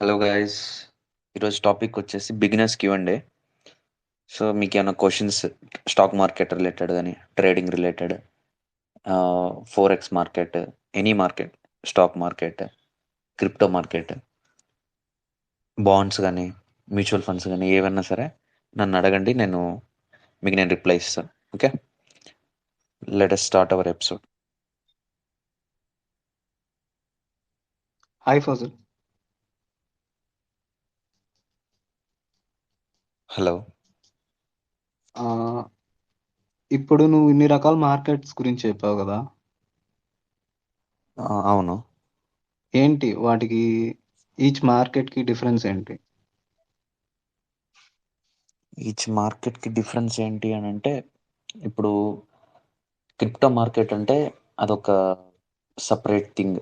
Hello guys, ఈరోజు topic వచ్చేసి beginners Q and so మీకు ఏమైనా క్వశ్చన్స్ స్టాక్ మార్కెట్ రిలేటెడ్ కానీ trading related, forex market, any market, stock market, crypto market, bonds కానీ mutual funds కానీ ఏవన్నా సరే నన్ను అడగండి, నేను రిప్లై ఇస్తాను. Okay, let us start our episode. Hi Fazal. Hello. ఆ, ఇప్పుడు నువ్వు ఇన్ని రకాల మార్కెట్స్ గురించి చెప్పావు కదా. అవును. ఏంటి వాటికి, ఈచ్ మార్కెట్ కి డిఫరెన్స్ ఏంటి? ఈచ్ మార్కెట్కి డిఫరెన్స్ ఏంటి అని అంటే, ఇప్పుడు క్రిప్టో మార్కెట్ అంటే అదొక సపరేట్ థింగ్.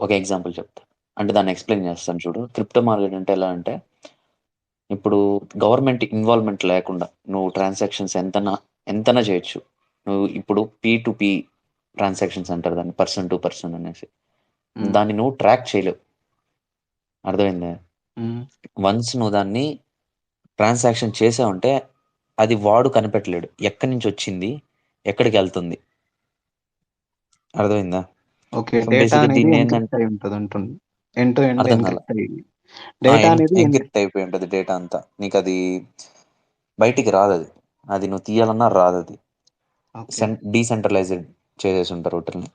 ఒక ఎగ్జాంపుల్ చెప్తా, అంటే దాన్ని ఎక్స్ప్లెయిన్ చేస్తాను చూడు. క్రిప్టో మార్కెట్ అంటే ఎలా అంటే, ఇప్పుడు గవర్నమెంట్ ఇన్వాల్వ్మెంట్ లేకుండా నువ్వు ట్రాన్సాక్షన్స్ ఎంతనా చేయొచ్చు. నువ్వు ఇప్పుడు పీ ట్రాన్సాక్షన్స్ అంటారు దాన్ని, పర్సన్ టు పర్సన్ అనేసి. ఉమ్, దాన్ని నువ్వు ట్రాక్ చేయలేవు. అర్థమైందా? ఉమ్, వన్స్ నువ్వు దాన్ని ట్రాన్సాక్షన్ చేసావంటే అది వాడు కనిపెట్టలేడు ఎక్కడి నుంచి వచ్చింది, ఎక్కడికి వెళ్తుంది. అర్థమైందా? ఓకే, సో డేటా బేసిక్గా అనేది దీన్ని ఎన్క్రిప్ట్ ఏంటంటే, అయి ఉంటుంది అంటుంది. ఎండ్ టు ఎండ్ అర్థం కాల. ఎన్క్రిప్ట్ అయ్యి డేటా అనేది ఎన్క్రిప్ట్ అయిపోయి ఉంటుంది డేటా అంతా, నీకు అది బయటికి రాదు. అది నువ్వు తీయాలన్నా రాదు. అది ఓకే. డీసెంట్రలైజ్డ్ చేసేసి ఉంటారు వాటిని.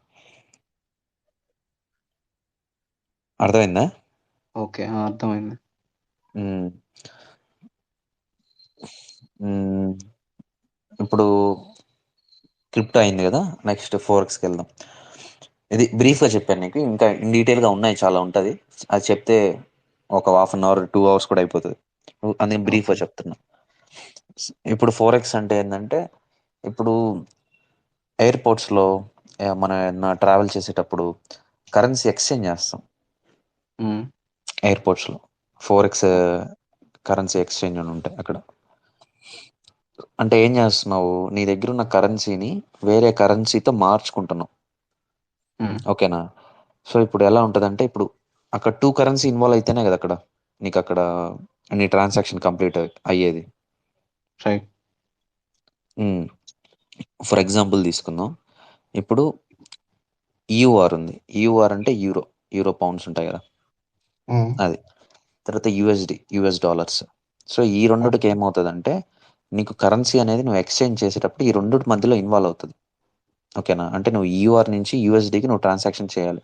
అర్థమైందా? ఓకే, అర్థమైంది. ఉమ్. ఉమ్. ఇప్పుడు క్రిప్టో అయింది కదా, నెక్స్ట్ ఫోరెక్స్కి వెళ్దాం. ఇది బ్రీఫ్గా చెప్పాను నీకు, ఇంకా ఇన్ డీటెయిల్గా ఉన్నాయి, చాలా ఉంటుంది. అది చెప్తే ఒక హాఫ్ అన్ అవర్ 2 hours కూడా అయిపోతుంది. అందుకే బ్రీఫ్గా ఓకే. చెప్తున్నా. ఇప్పుడు ఫోరెక్స్ అంటే ఏంటంటే, ఇప్పుడు ఎయిర్పోర్ట్స్లో మనం ట్రావెల్ చేసేటప్పుడు కరెన్సీ ఎక్స్చేంజ్ చేస్తాం. ఉమ్, ఎయిర్పోర్ట్స్లో ఫోరెక్స్ కరెన్సీ ఎక్స్చేంజ్ అని ఉంటాయి అక్కడ. అంటే ఏం చేస్తున్నావు, నీ దగ్గర ఉన్న కరెన్సీని వేరే కరెన్సీతో మార్చుకుంటున్నావు. ఉమ్, ఓకేనా? సో ఇప్పుడు ఎలా ఉంటుందంటే, ఇప్పుడు అక్కడ టూ కరెన్సీ ఇన్వాల్వ్ అయితేనే కదా అక్కడ నీకు అక్కడ నీ ట్రాన్సాక్షన్ కంప్లీట్ అయ్యేది. రైట్. ఫర్ ఎగ్జాంపుల్ తీసుకుందాం. ఇప్పుడు యూఆర్ ఉంది. యూఆర్ అంటే యూరో పౌండ్స్ ఉంటాయి కదా, ఉమ్, అది. తర్వాత యుఎస్ డాలర్స్. సో ఈ రెండుకి ఓకే. ఏమవుతుందంటే, నీకు కరెన్సీ అనేది నువ్వు ఎక్స్చేంజ్ చేసేటప్పుడు ఈ రెండుటి మధ్యలో ఇన్వాల్వ్ అవుతుంది. ఓకేనా? అంటే నువ్వు యూఆర్ నుంచి యూఎస్డికి నువ్వు ట్రాన్సాక్షన్ చేయాలి.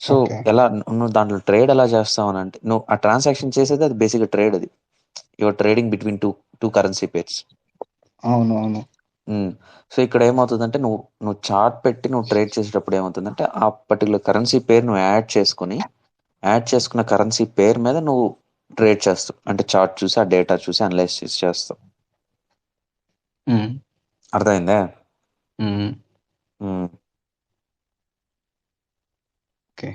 So okay. ఎలా నువ్వు దాంట్లో ట్రేడ్ ఎలా చేస్తావు అని అంటే, నువ్వు ఆ ట్రాన్సాక్షన్ చేసేది అది బేసిక్గా ట్రేడ్. అది your trading between two two currency pairs. అవును, అవును. సో ఇక్కడ ఏమవుతుందంటే, నువ్వు నువ్వు చార్ట్ పెట్టి నువ్వు ట్రేడ్ చేసేటప్పుడు ఏమవుతుందంటే, ఆ పర్టికులర్ కరెన్సీ పేరు నువ్వు యాడ్ చేసుకున్న కరెన్సీ పేరు మీద నువ్వు ట్రేడ్ చేస్తావు. అంటే చార్ట్ చూసి ఆ డేటా చూసి అనలైజ్ చేసి చేస్తావు. ఉమ్, అర్థమైందా? ఉమ్, ఉమ్. ఓకే.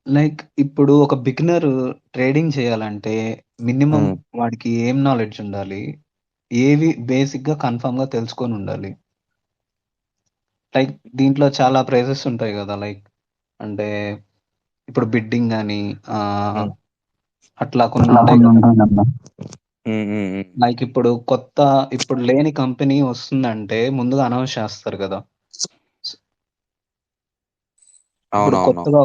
లైక్ ఇప్పుడు ఒక బిగినర్ ట్రేడింగ్ చేయాలంటే మినిమం ఉమ్. వాడికి ఏం నాలెడ్జ్ ఉండాలి? ఏవి బేసిక్ గా కన్ఫర్మ్ గా తెలుసుకొని ఉండాలి? లైక్ దీంట్లో చాలా ప్రైజెస్ ఉంటాయి కదా, లైక్ అంటే ఇప్పుడు బిడ్డింగ్ అని ఆ, ఉమ్. అట్లా కొన్ని అట్లా ఉంటాయి కొన్ని కదా. ఉంటాయి కదా. ఉమ్. ఉమ్. ఉమ్. లైక్ ఇప్పుడు లేని కంపెనీ వస్తుందంటే ముందుగా అనౌన్స్ చేస్తారు కదా. ఇప్పుడు అవునవును. కొత్తగా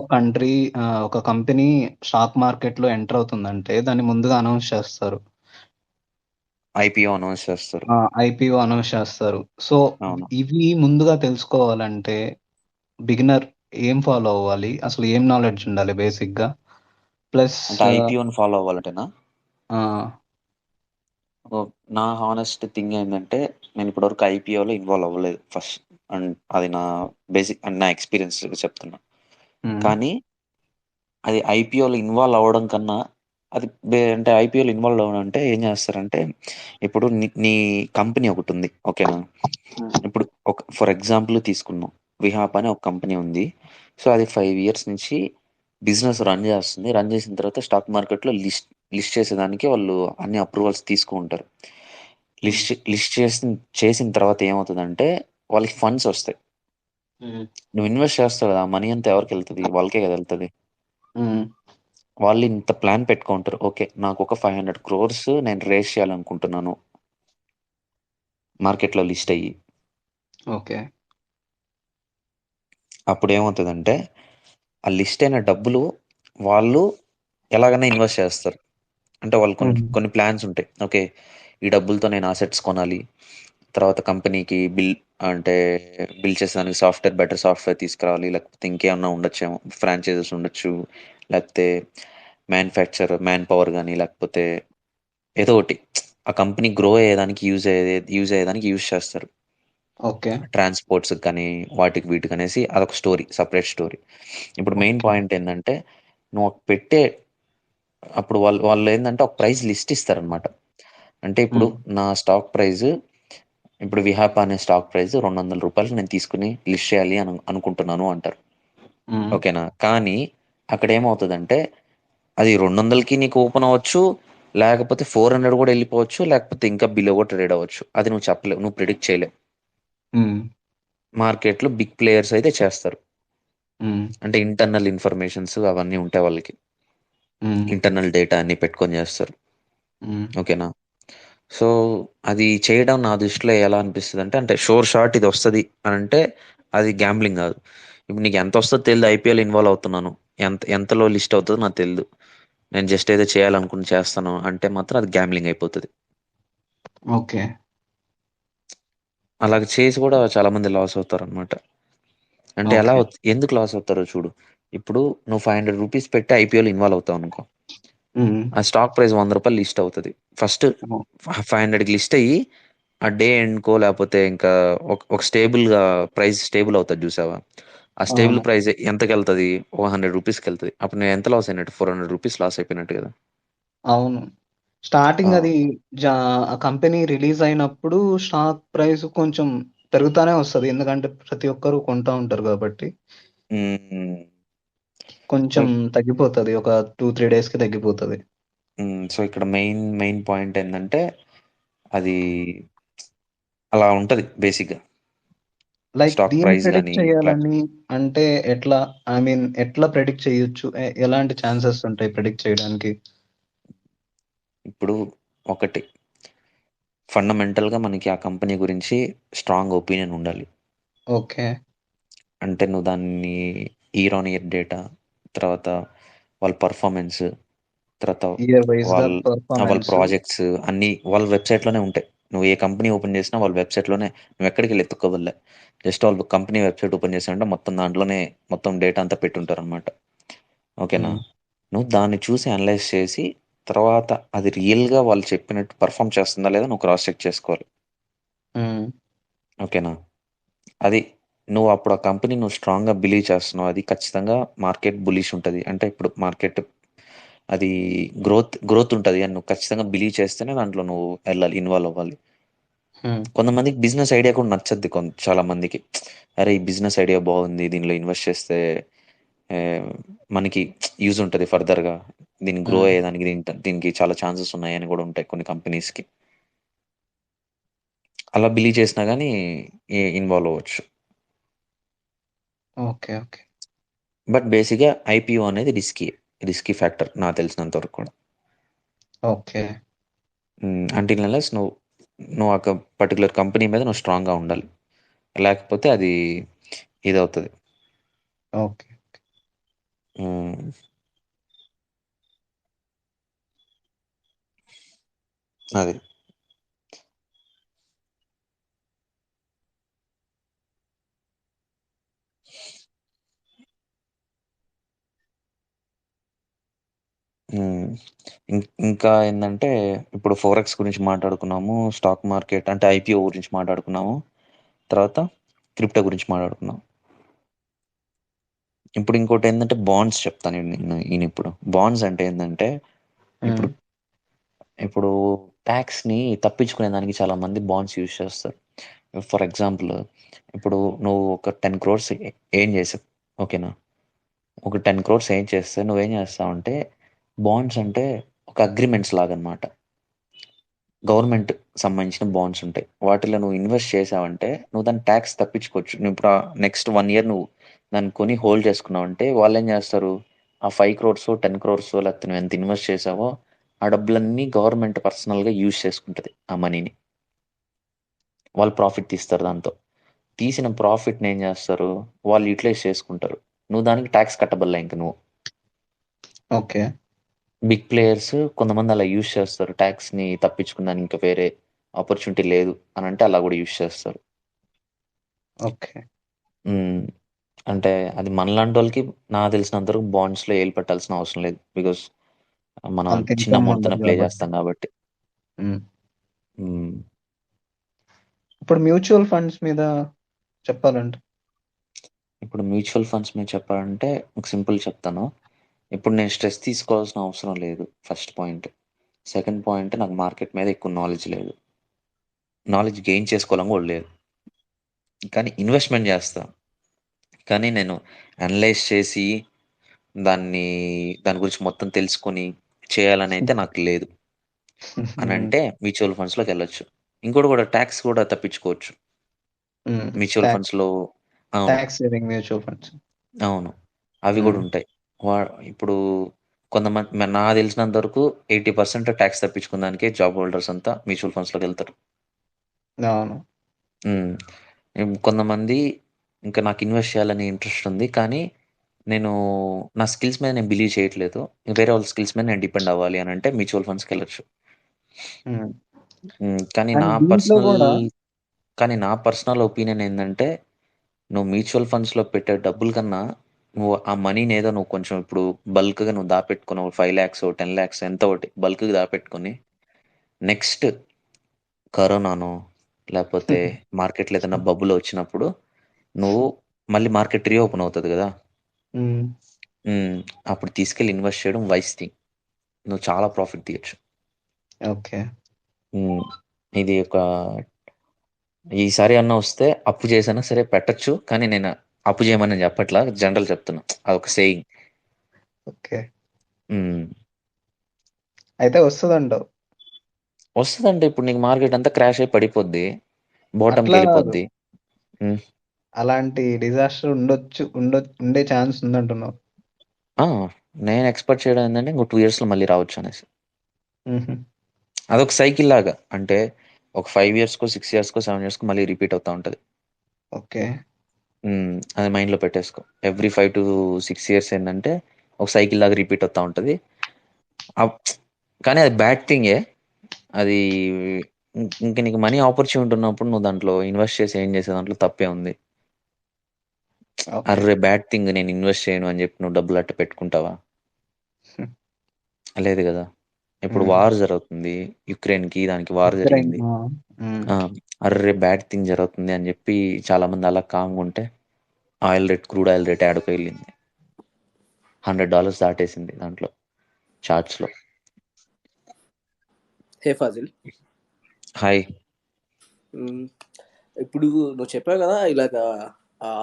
ఒక కంపెనీ స్టాక్ మార్కెట్ లో ఎంటర్ అవుతుందంటే దాన్ని ముందుగా అనౌన్స్ చేస్తారు. ఐపీఓ అనౌన్స్ చేస్తారు. ఐపీఓ అనౌన్స్ చేస్తారు. సో అవును. ఇవి ముందుగా తెలుసుకోవాలంటే బిగినర్ ఏం ఫాలో అవ్వాలి? అసలు ఏం నాలెడ్జ్ ఉండాలి బేసిక్ గా? ప్లస్ అంటే ఐపీఓని ఫాలో అవ్వాలంటేనా? ఆ, ఓ, నా హానెస్ట్ థింగ్ ఏంటంటే, నేను ఇప్పటివరకు ఐపీఓలో ఇన్వాల్వ్ అవ్వలేదు ఫస్ట్. అండ్ అది నా బేసిక్ అండ్ నా ఎక్స్పీరియన్స్ చెప్తున్నా. ఉమ్, కానీ అది ఐపీఓలో ఇన్వాల్వ్ అవ్వడం కన్నా, అది అంటే ఐపీఓలో ఇన్వాల్వ్ అవ్వడం అంటే ఏం చేస్తారంటే, ఇప్పుడు నీ కంపెనీ ఒకటి ఉంది. ఓకేనా? ఉమ్, ఇప్పుడు ఒక ఫర్ ఎగ్జాంపుల్ తీసుకున్నాం, విహాప్ అని ఒక కంపెనీ ఉంది. సో అది 5 years నుంచి బిజినెస్ రన్ చేస్తుంది. రన్ చేసిన తర్వాత స్టాక్ మార్కెట్లో లిస్ట్ లిస్ట్ చేసేదానికి వాళ్ళు అన్ని అప్రూవల్స్ తీసుకుంటారు. ఉమ్, లిస్ట్ చేసిన తర్వాత ఏమవుతుందంటే, వాళ్ళకి ఫండ్స్ వస్తాయి. హ్మ్. నువ్వు ఇన్వెస్ట్ చేస్తావు కదా, ఆ మనీ అంతా ఎవరికి వెళ్తుంది? వాళ్ళకే కదా వెళ్తుంది. హ్మ్. వాళ్ళు ఇంత ప్లాన్ పెట్టుకుంటారు, ఓకే నాకు ఒక 500 crores నేను రేస్ చేయాలనుకుంటున్నాను మార్కెట్లో లిస్ట్ అయ్యి. ఓకే. అప్పుడు ఏమవుతుందంటే ఆ లిస్ట్ అయిన డబ్బులు వాళ్ళు ఎలాగైనా ఇన్వెస్ట్ చేస్తారు. అంటే వాళ్ళు కొన్ని హ్మ్. కొన్ని ప్లాన్స్ ఉంటాయి. ఓకే, ఈ డబ్బులతో నేను అసెట్స్ కొనాలి, తర్వాత కంపెనీకి అంటే బిల్ చేసేదానికి బెటర్ సాఫ్ట్వేర్ తీసుకురావాలి, లేకపోతే ఇంకేమన్నా ఉండొచ్చేమో, ఫ్రాంచైజెస్ ఉండొచ్చు, లేకపోతే మ్యాన్ పవర్ కానీ, లేకపోతే ఏదో ఒకటి ఆ కంపెనీ గ్రో అయ్యేదానికి యూజ్ అయ్యేదానికి యూజ్ చేస్తారు. ఓకే. ట్రాన్స్పోర్ట్స్ కానీ వాటికి వీటికి అనేసి అదొక స్టోరీ, సపరేట్ స్టోరీ. ఇప్పుడు మెయిన్ ఓకే. పాయింట్ ఏంటంటే నువ్వు పెట్టే అప్పుడు వాళ్ళు వాళ్ళు ఏంటంటే ఒక ప్రైస్ లిస్ట్ ఇస్తారనమాట. అంటే ఇప్పుడు హ్మ్. నా స్టాక్ ప్రైస్, ఇప్పుడు విహాప అనే స్టాక్ ప్రైస్ ₹200 నేను తీసుకుని లిస్ట్ చేయాలి అని అనుకుంటున్నాను అంటారు. హ్మ్. ఓకేనా? కానీ అక్కడ ఏమవుతుందంటే అది 200కి నీకు ఓపెన్ అవ్వచ్చు, లేకపోతే 400 కూడా వెళ్ళిపోవచ్చు, లేకపోతే ఇంకా బిలో కూడా ట్రేడ్ అవ్వచ్చు. అది నువ్వు చెప్పలేవు, నువ్వు ప్రిడిక్ట్ చేయలేవు. హ్మ్. మార్కెట్లో బిగ్ ప్లేయర్స్ అయితే చేస్తారు. హ్మ్. అంటే ఇంటర్నల్ ఇన్ఫర్మేషన్స్ అవన్నీ ఉంటాయి వాళ్ళకి. హ్మ్. ఇంటర్నల్ డేటా అన్ని పెట్టుకొని చేస్తారు. హ్మ్. ఓకేనా? సో, అది చేయడం నా దృష్టిలో ఎలా అనిపిస్తదంటే, అంటే షూర్ షాట్ ఇది వస్తది అనంటే అది గ్యాంబ్లింగ్ గాదు. ఇప్పుడు నీకు ఎంతొస్తదో తెలీదు, ఐపీఎల్ ఇన్వాల్వ్ అవుతున్నాను. ఎంతలో లిస్ట్ అవుతదో నాకు తెలీదు. నేను జస్ట్ ఏదో చేయాలనుకుని చేస్తాను అంటే మాత్రం అది గ్యాంబ్లింగ్ అయిపోతది. ఓకే. అలాగ చేసి కూడా చాలా మంది లాస్ అవుతారనమాట. అంటే ఓకే. ఎందుకు లాస్ అవుతారో చూడు. ఇప్పుడు నువ్వు ₹500 పెట్టి ఐపీఎల్ ఇన్వాల్వ్ అవుతావనుకో. హ్మ్. ఆ స్టాక్ ప్రైస్ ₹100 లిస్ట్ అవుతది. ఫస్ట్ ఓహ్! 500కి లిస్ట్ అయ్యి ఆ డే ఎండ్‌కో లేపోతే ఇంకా ఒక స్టేబుల్‌గా ప్రైస్ స్టేబుల్ అవుతది జూసావా? ఆ స్టేబుల్ అవును. ప్రైస్ ఎంతకెళ్తది? ఒక ₹100కెళ్తది. అప్పుడు నేను ఎంత లాస్ అయినట్టు? ₹400 లాస్ అయిపోయినట్టు గదా! అవును. స్టార్టింగ్ ఆ! అది జా ఆ కంపెనీ రిలీజ్ అయినప్పుడు స్టాక్ ప్రైస్ కొంచెం పెరుగుతానే వస్తది. ఎందుకంటే ప్రతి ఒక్కరు కొంటా ఉంటారు గాబట్టి. హ్మ్. సో, కొంచెం తగ్గిపోతది. ఒక 2, 3 డేస్‌కి తగ్గిపోతది. సో, ఇక్కడ మెయిన్ పాయింట్ ఏందంటే అది అలా ఉంటది బేసిక్‌గా. లైక్ స్టాక్ దీన్ని ప్రైస్ ప్రెడిక్ట్ గాని అట్లా. చేయాలని అంటే ఎట్లా? ఐ మీన్ ఎట్లా ప్రెడిక్ట్ చేయొచ్చు? ఎలాంటి ఛాన్సెస్ ఉంటాయి ప్రెడిక్ట్ చేయడానికి? ఇప్పుడు ఒకటి ఫండమెంటల్‌గా మనకి ఆ కంపెనీ గురించి స్ట్రాంగ్ ఒపీనియన్ ఉండాలి. ఓకే. అంటే నువ్వు దాన్ని ఇయర్ ఆన్ ఇయర్ డేటా, తర్వాత వాళ్ళ పర్ఫార్మెన్స్, తర్వాత ఇయర్ వైస్‌గా వాళ్ళ వాళ్ళ పెర్ఫార్మన్స్. ప్రాజెక్ట్స్ అన్నీ వాళ్ళ వెబ్‌సైట్‌లోనే ఉంటాయి. నువ్వు ఏ కంపెనీ ఓపెన్ చేసినా వాళ్ళ వెబ్‌సైట్‌లోనే, నువ్వెక్కడికెళ్ళి ఎతుక్కోవల్లే. జస్ట్ వాళ్ళు కంపెనీ వెబ్‌సైట్ ఓపెన్ చేశావంటే మొత్తం దాంట్లోనే మొత్తం డేటా అంతా పెట్టుంటారనమాట. ఓకేనా? హ్మ్. నువ్వు దాన్ని చూసి అనలైజ్ చేసి, తర్వాత అది రియల్‌గా వాళ్ళు చెప్పినట్టు పెర్ఫార్మ్ చేస్తుందా లేదా నువ్వు క్రాస్ చెక్ చేసుకోవాలి. హ్మ్. ఓకేనా? అది నువ్వు అప్పుడు ఆ కంపెనీ నువ్వు స్ట్రాంగ్‌గా బిలీవ్ చేస్తున్నావు. అది ఖచ్చితంగా మార్కెట్ బులిష్ ఉంటది. అంటే ఇప్పుడు మార్కెట్ అది గ్రోత్ ఉంటది అని నువ్వు ఖచ్చితంగా బిలీవ్ చేస్తేనే దాంట్లో నువ్వు ఎళ్ళాలి, ఇన్వాల్వ్ అవ్వాలి. హ్మ్. కొంతమందికి బిజినెస్ ఐడియా కూడా నచ్చద్ది చాలా మందికి. అరే! ఈ బిజినెస్ ఐడియా బాగుంది. దీనిలో ఇన్వెస్ట్ చేస్తే మనకి యూజ్ ఉంటది ఫర్దర్‌గా. దీన్ని గ్రో హ్మ్. అయ్యేదానికి దీనికి చాలా ఛాన్సెస్ ఉన్నాయని కూడా ఉంటాయి కొన్ని కంపెనీస్‌కి. అలా బిలీవ్ చేసినా గానీ ఇన్వాల్వ్ అవ్వచ్చు. ఓకే. ఓకే. బట్ బేసిక్‌గా ఐపీఓ అనేది రిస్కీ ఫ్యాక్టర్ నాకు తెలిసినంత వరకు కూడా. ఓకే. అంటిల్ అన్లెస్ నువ్వు ఒక పర్టిక్యులర్ కంపెనీ మీద నువ్వు స్ట్రాంగ్‌గా ఉండాలి. లేకపోతే అది ఇదవుతది. ఓకే. హ్మ్. అది. హ్మ్. ఇంకా ఏందంటే ఇప్పుడు ఫోరెక్స్ గురించి మాట్లాడుకున్నాము. స్టాక్ మార్కెట్ అంటే ఐపీఓ గురించి మాట్లాడుకున్నాము. తర్వాత క్రిప్టో గురించి మాట్లాడుకున్నాం. ఇప్పుడు ఇంకోటేందంటే బాండ్స్ చెప్తాను ఈనిప్పుడు. బాండ్స్ అంటే ఏందంటే హ్మ్. ఇప్పుడు ఇప్పుడు టాక్స్‌ని తప్పించుకునే దానికి చాలా మంది బాండ్స్ యూజ్ చేస్తారు. ఫర్ ఎగ్జాంపుల్ ఇప్పుడు నువ్వు ఒక 10 క్రోర్స్ ఎర్న్ చేసావు. ఓకేనా? ఒక 10 క్రోర్స్ ఎర్న్ చేస్తే నువ్వేం చేస్తావంటే బాండ్స్ అంటే ఒక అగ్రీమెంట్స్ లాగనమాట. గవర్నమెంట్ సంబంధించిన బాండ్స్ ఉంటాయి. వాటిలో నువ్వు ఇన్వెస్ట్ చేసావంటే నువ్వు దాన్ని ట్యాక్స్ తప్పించుకోవచ్చు. నువ్వు ఇప్పుడు నెక్స్ట్ 1 ఇయర్ నువ్వు దాన్ని కొని హోల్డ్ చేసుకున్నావంటే వాళ్ళు ఏం చేస్తారు, ఆ 5 crores 10 crores లేకపోతే నువ్వు ఎంత ఇన్వెస్ట్ చేసావో ఆ డబ్బులన్నీ గవర్నమెంట్ పర్సనల్గా యూజ్ చేసుకుంటుంది. ఆ మనీని వాళ్ళు ప్రాఫిట్ తీస్తారు. దాంతో తీసిన ప్రాఫిట్ని ఏం చేస్తారు, వాళ్ళు యూటిలైజ్ చేసుకుంటారు. నువ్వు దానికి ట్యాక్స్ కట్టబల్లా ఇంక నువ్వు. ఓకే. బిగ్ ప్లేయర్స్ కొంతమంది అలా యూజ్ చేస్తారు, ట్యాక్స్ని తప్పించుకుందానికి ఇంకా వేరే ఆపర్చునిటీ లేదు అని అంటే అలా కూడా యూజ్ చేస్తారు. ఓకే. ఉమ్, అంటే అది మనలాంటి వాళ్ళకి నాకు తెలిసినంత వరకు బాండ్స్లో ఏలు పెట్టాల్సిన అవసరం లేదు. బికాస్ మనం అంత చిన్న ఇన్కమ్ అమౌంట్తోనే ఉండదు ప్లే కాబట్టి. చేస్తాం కాబట్టి. ఉమ్. ఉమ్, ఇప్పుడు మ్యూచువల్ ఫండ్స్ మీద చెప్పాలంటే ఇప్పుడు మ్యూచువల్ ఫండ్స్ మీద చెప్పాలంటే ఒక సింపుల్ చెప్తాను. ఇప్పుడు నేను స్ట్రెస్ తీసుకోవాల్సిన అవసరం లేదు, ఫస్ట్ పాయింట్. సెకండ్ పాయింట్, నాకు మార్కెట్ మీద ఎక్కువ నాలెడ్జ్ లేదు, నాలెడ్జ్ గెయిన్ చేసుకోవాలని కూడా లేదు. కానీ ఇన్వెస్ట్మెంట్ చేస్తా. కానీ నేను అనలైజ్ చేసి దాన్ని దాని గురించి మొత్తం తెలుసుకొని చేయాలని అయితే నాకు లేదు. అని అంటే మ్యూచువల్ ఫండ్స్లోకి వెళ్ళొచ్చు. ఇంకోటి కూడా, ట్యాక్స్ కూడా తప్పించుకోవచ్చు మ్యూచువల్ ట్యాక్స్ ఫండ్స్లో. అవును, ట్యాక్స్ సేవింగ్ మ్యూచువల్ ఫండ్స్. అవును, అవి కూడా ఉంటాయి. ఇప్పుడు కొంతమంది నాకు తెలిసినంత వరకు 80% ట్యాక్స్ తప్పించుకోవడానికే జాబ్ హోల్డర్స్ అంతా మ్యూచువల్ ఫండ్స్లోకి వెళ్తారు. అవును. ఉమ్. కొంతమంది ఇంకా నాకు ఇన్వెస్ట్ చేయాలని ఇంట్రెస్ట్ ఉంది, కానీ నేను నా స్కిల్స్ మీద నేను బిలీవ్ చేయట్లేదు, వేరే వాళ్ళ స్కిల్స్ మీద నేను డిపెండ్ అవ్వాలి అని అంటే మ్యూచువల్ ఫండ్స్కి వెళ్ళొచ్చు. ఉమ్. కానీ అండ్ నా దీంట్లో పర్సనల్ కూడా కానీ నా పర్సనల్ ఒపీనియన్ ఏంటంటే, నువ్వు మ్యూచువల్ ఫండ్స్లో పెట్టే డబ్బుల కన్నా నువ్వు ఆ మనీని ఏదో నువ్వు కొంచెం ఇప్పుడు బల్క్గా నువ్వు దాపెట్టుకుని 5 lakhs 10 lakhs ఎంత ఒకటి బల్క్గా దాపెట్టుకొని నెక్స్ట్ కరోనానో లేకపోతే మార్కెట్లో ఏదైనా బబుల్ వచ్చినప్పుడు నువ్వు మళ్ళీ మార్కెట్ రీఓపెన్ అవుతుంది కదా. ఉమ్. ఉమ్, అప్పుడు తీసుకెళ్ళి ఇన్వెస్ట్ చేయడం వైస్ థింగ్. నువ్వు చాలా ప్రాఫిట్ తీయచ్చు. ఓకే. ఉమ్, ఇది ఒక ఈసారి అన్న వస్తే అప్పు చేసినా సరే పెట్టచ్చు, కానీ నేను అప్పు చేయమని నేను చెప్పట్లా, జనరల్ చెప్తున్నా, అదొక సేయింగ్. ఓకే. అయితే వస్తుందంటావు. వస్తుందంటే ఇప్పుడు నీకు మార్కెట్ అంతా క్రాష్ అయి పడిపోద్ది, బాటమ్కి అట్లా కాదు, వెళ్ళిపోద్ది. ఉమ్, అలాంటి డిజాస్టర్ ఉండే ఛాన్స్ ఉందంటున్నావు. ఆ, నేను ఎక్స్పెక్ట్ చేయడం ఏంటంటే ఇంకో 2 yearsలో మళ్ళీ రావచ్చు అనేసి. మ్హూ. అదొక సైకిల్ లాగా, అంటే ఒక 5 yearsకో 6 yearsకో 7 yearsకో మళ్ళీ రిపీట్ అవుతూ ఉంటుంది. ఓకే. అది మైండ్లో పెట్టేసుకో. ఎవ్రీ 5 to 6 years ఏంటంటే ఒక సైకిల్ లాగా రిపీట్ అవుతూ ఉంటుంది. కానీ అది బ్యాడ్ థింగే. అది ఇంక నీకు మనీ ఆపర్చునిటీ ఉన్నప్పుడు నువ్వు దాంట్లో ఇన్వెస్ట్ చేసి ఏం చేసే దాంట్లో తప్పే ఉంది. ఓకే. అర్రే బ్యాడ్ థింగ్ నేను ఇన్వెస్ట్ చేయను అని చెప్పి నువ్వు డబ్బులు అట్ట పెట్టుకుంటావా? లేదు కదా. ఇప్పుడు మ్. వార్ జరుగుతుంది, యుక్రెయిన్కి దానికి వార్ ఉక్రెయిన్. జరిగింది. మ్. ఆ, అర్రే బ్యాడ్ థింగ్ జరుగుతుంది అని చెప్పి చాలా మంది అలా కాంగ్ ఉంటే క్రూడ్ ఆయిల్ రేట్ ఆడికి వెళ్ళింది, $100 దాటేసింది దాంట్లో చార్ట్స్లో. హే ఫాజిల్, హాయ్. ఇప్పుడు నువ్వు చెప్పావు కదా ఇలాగ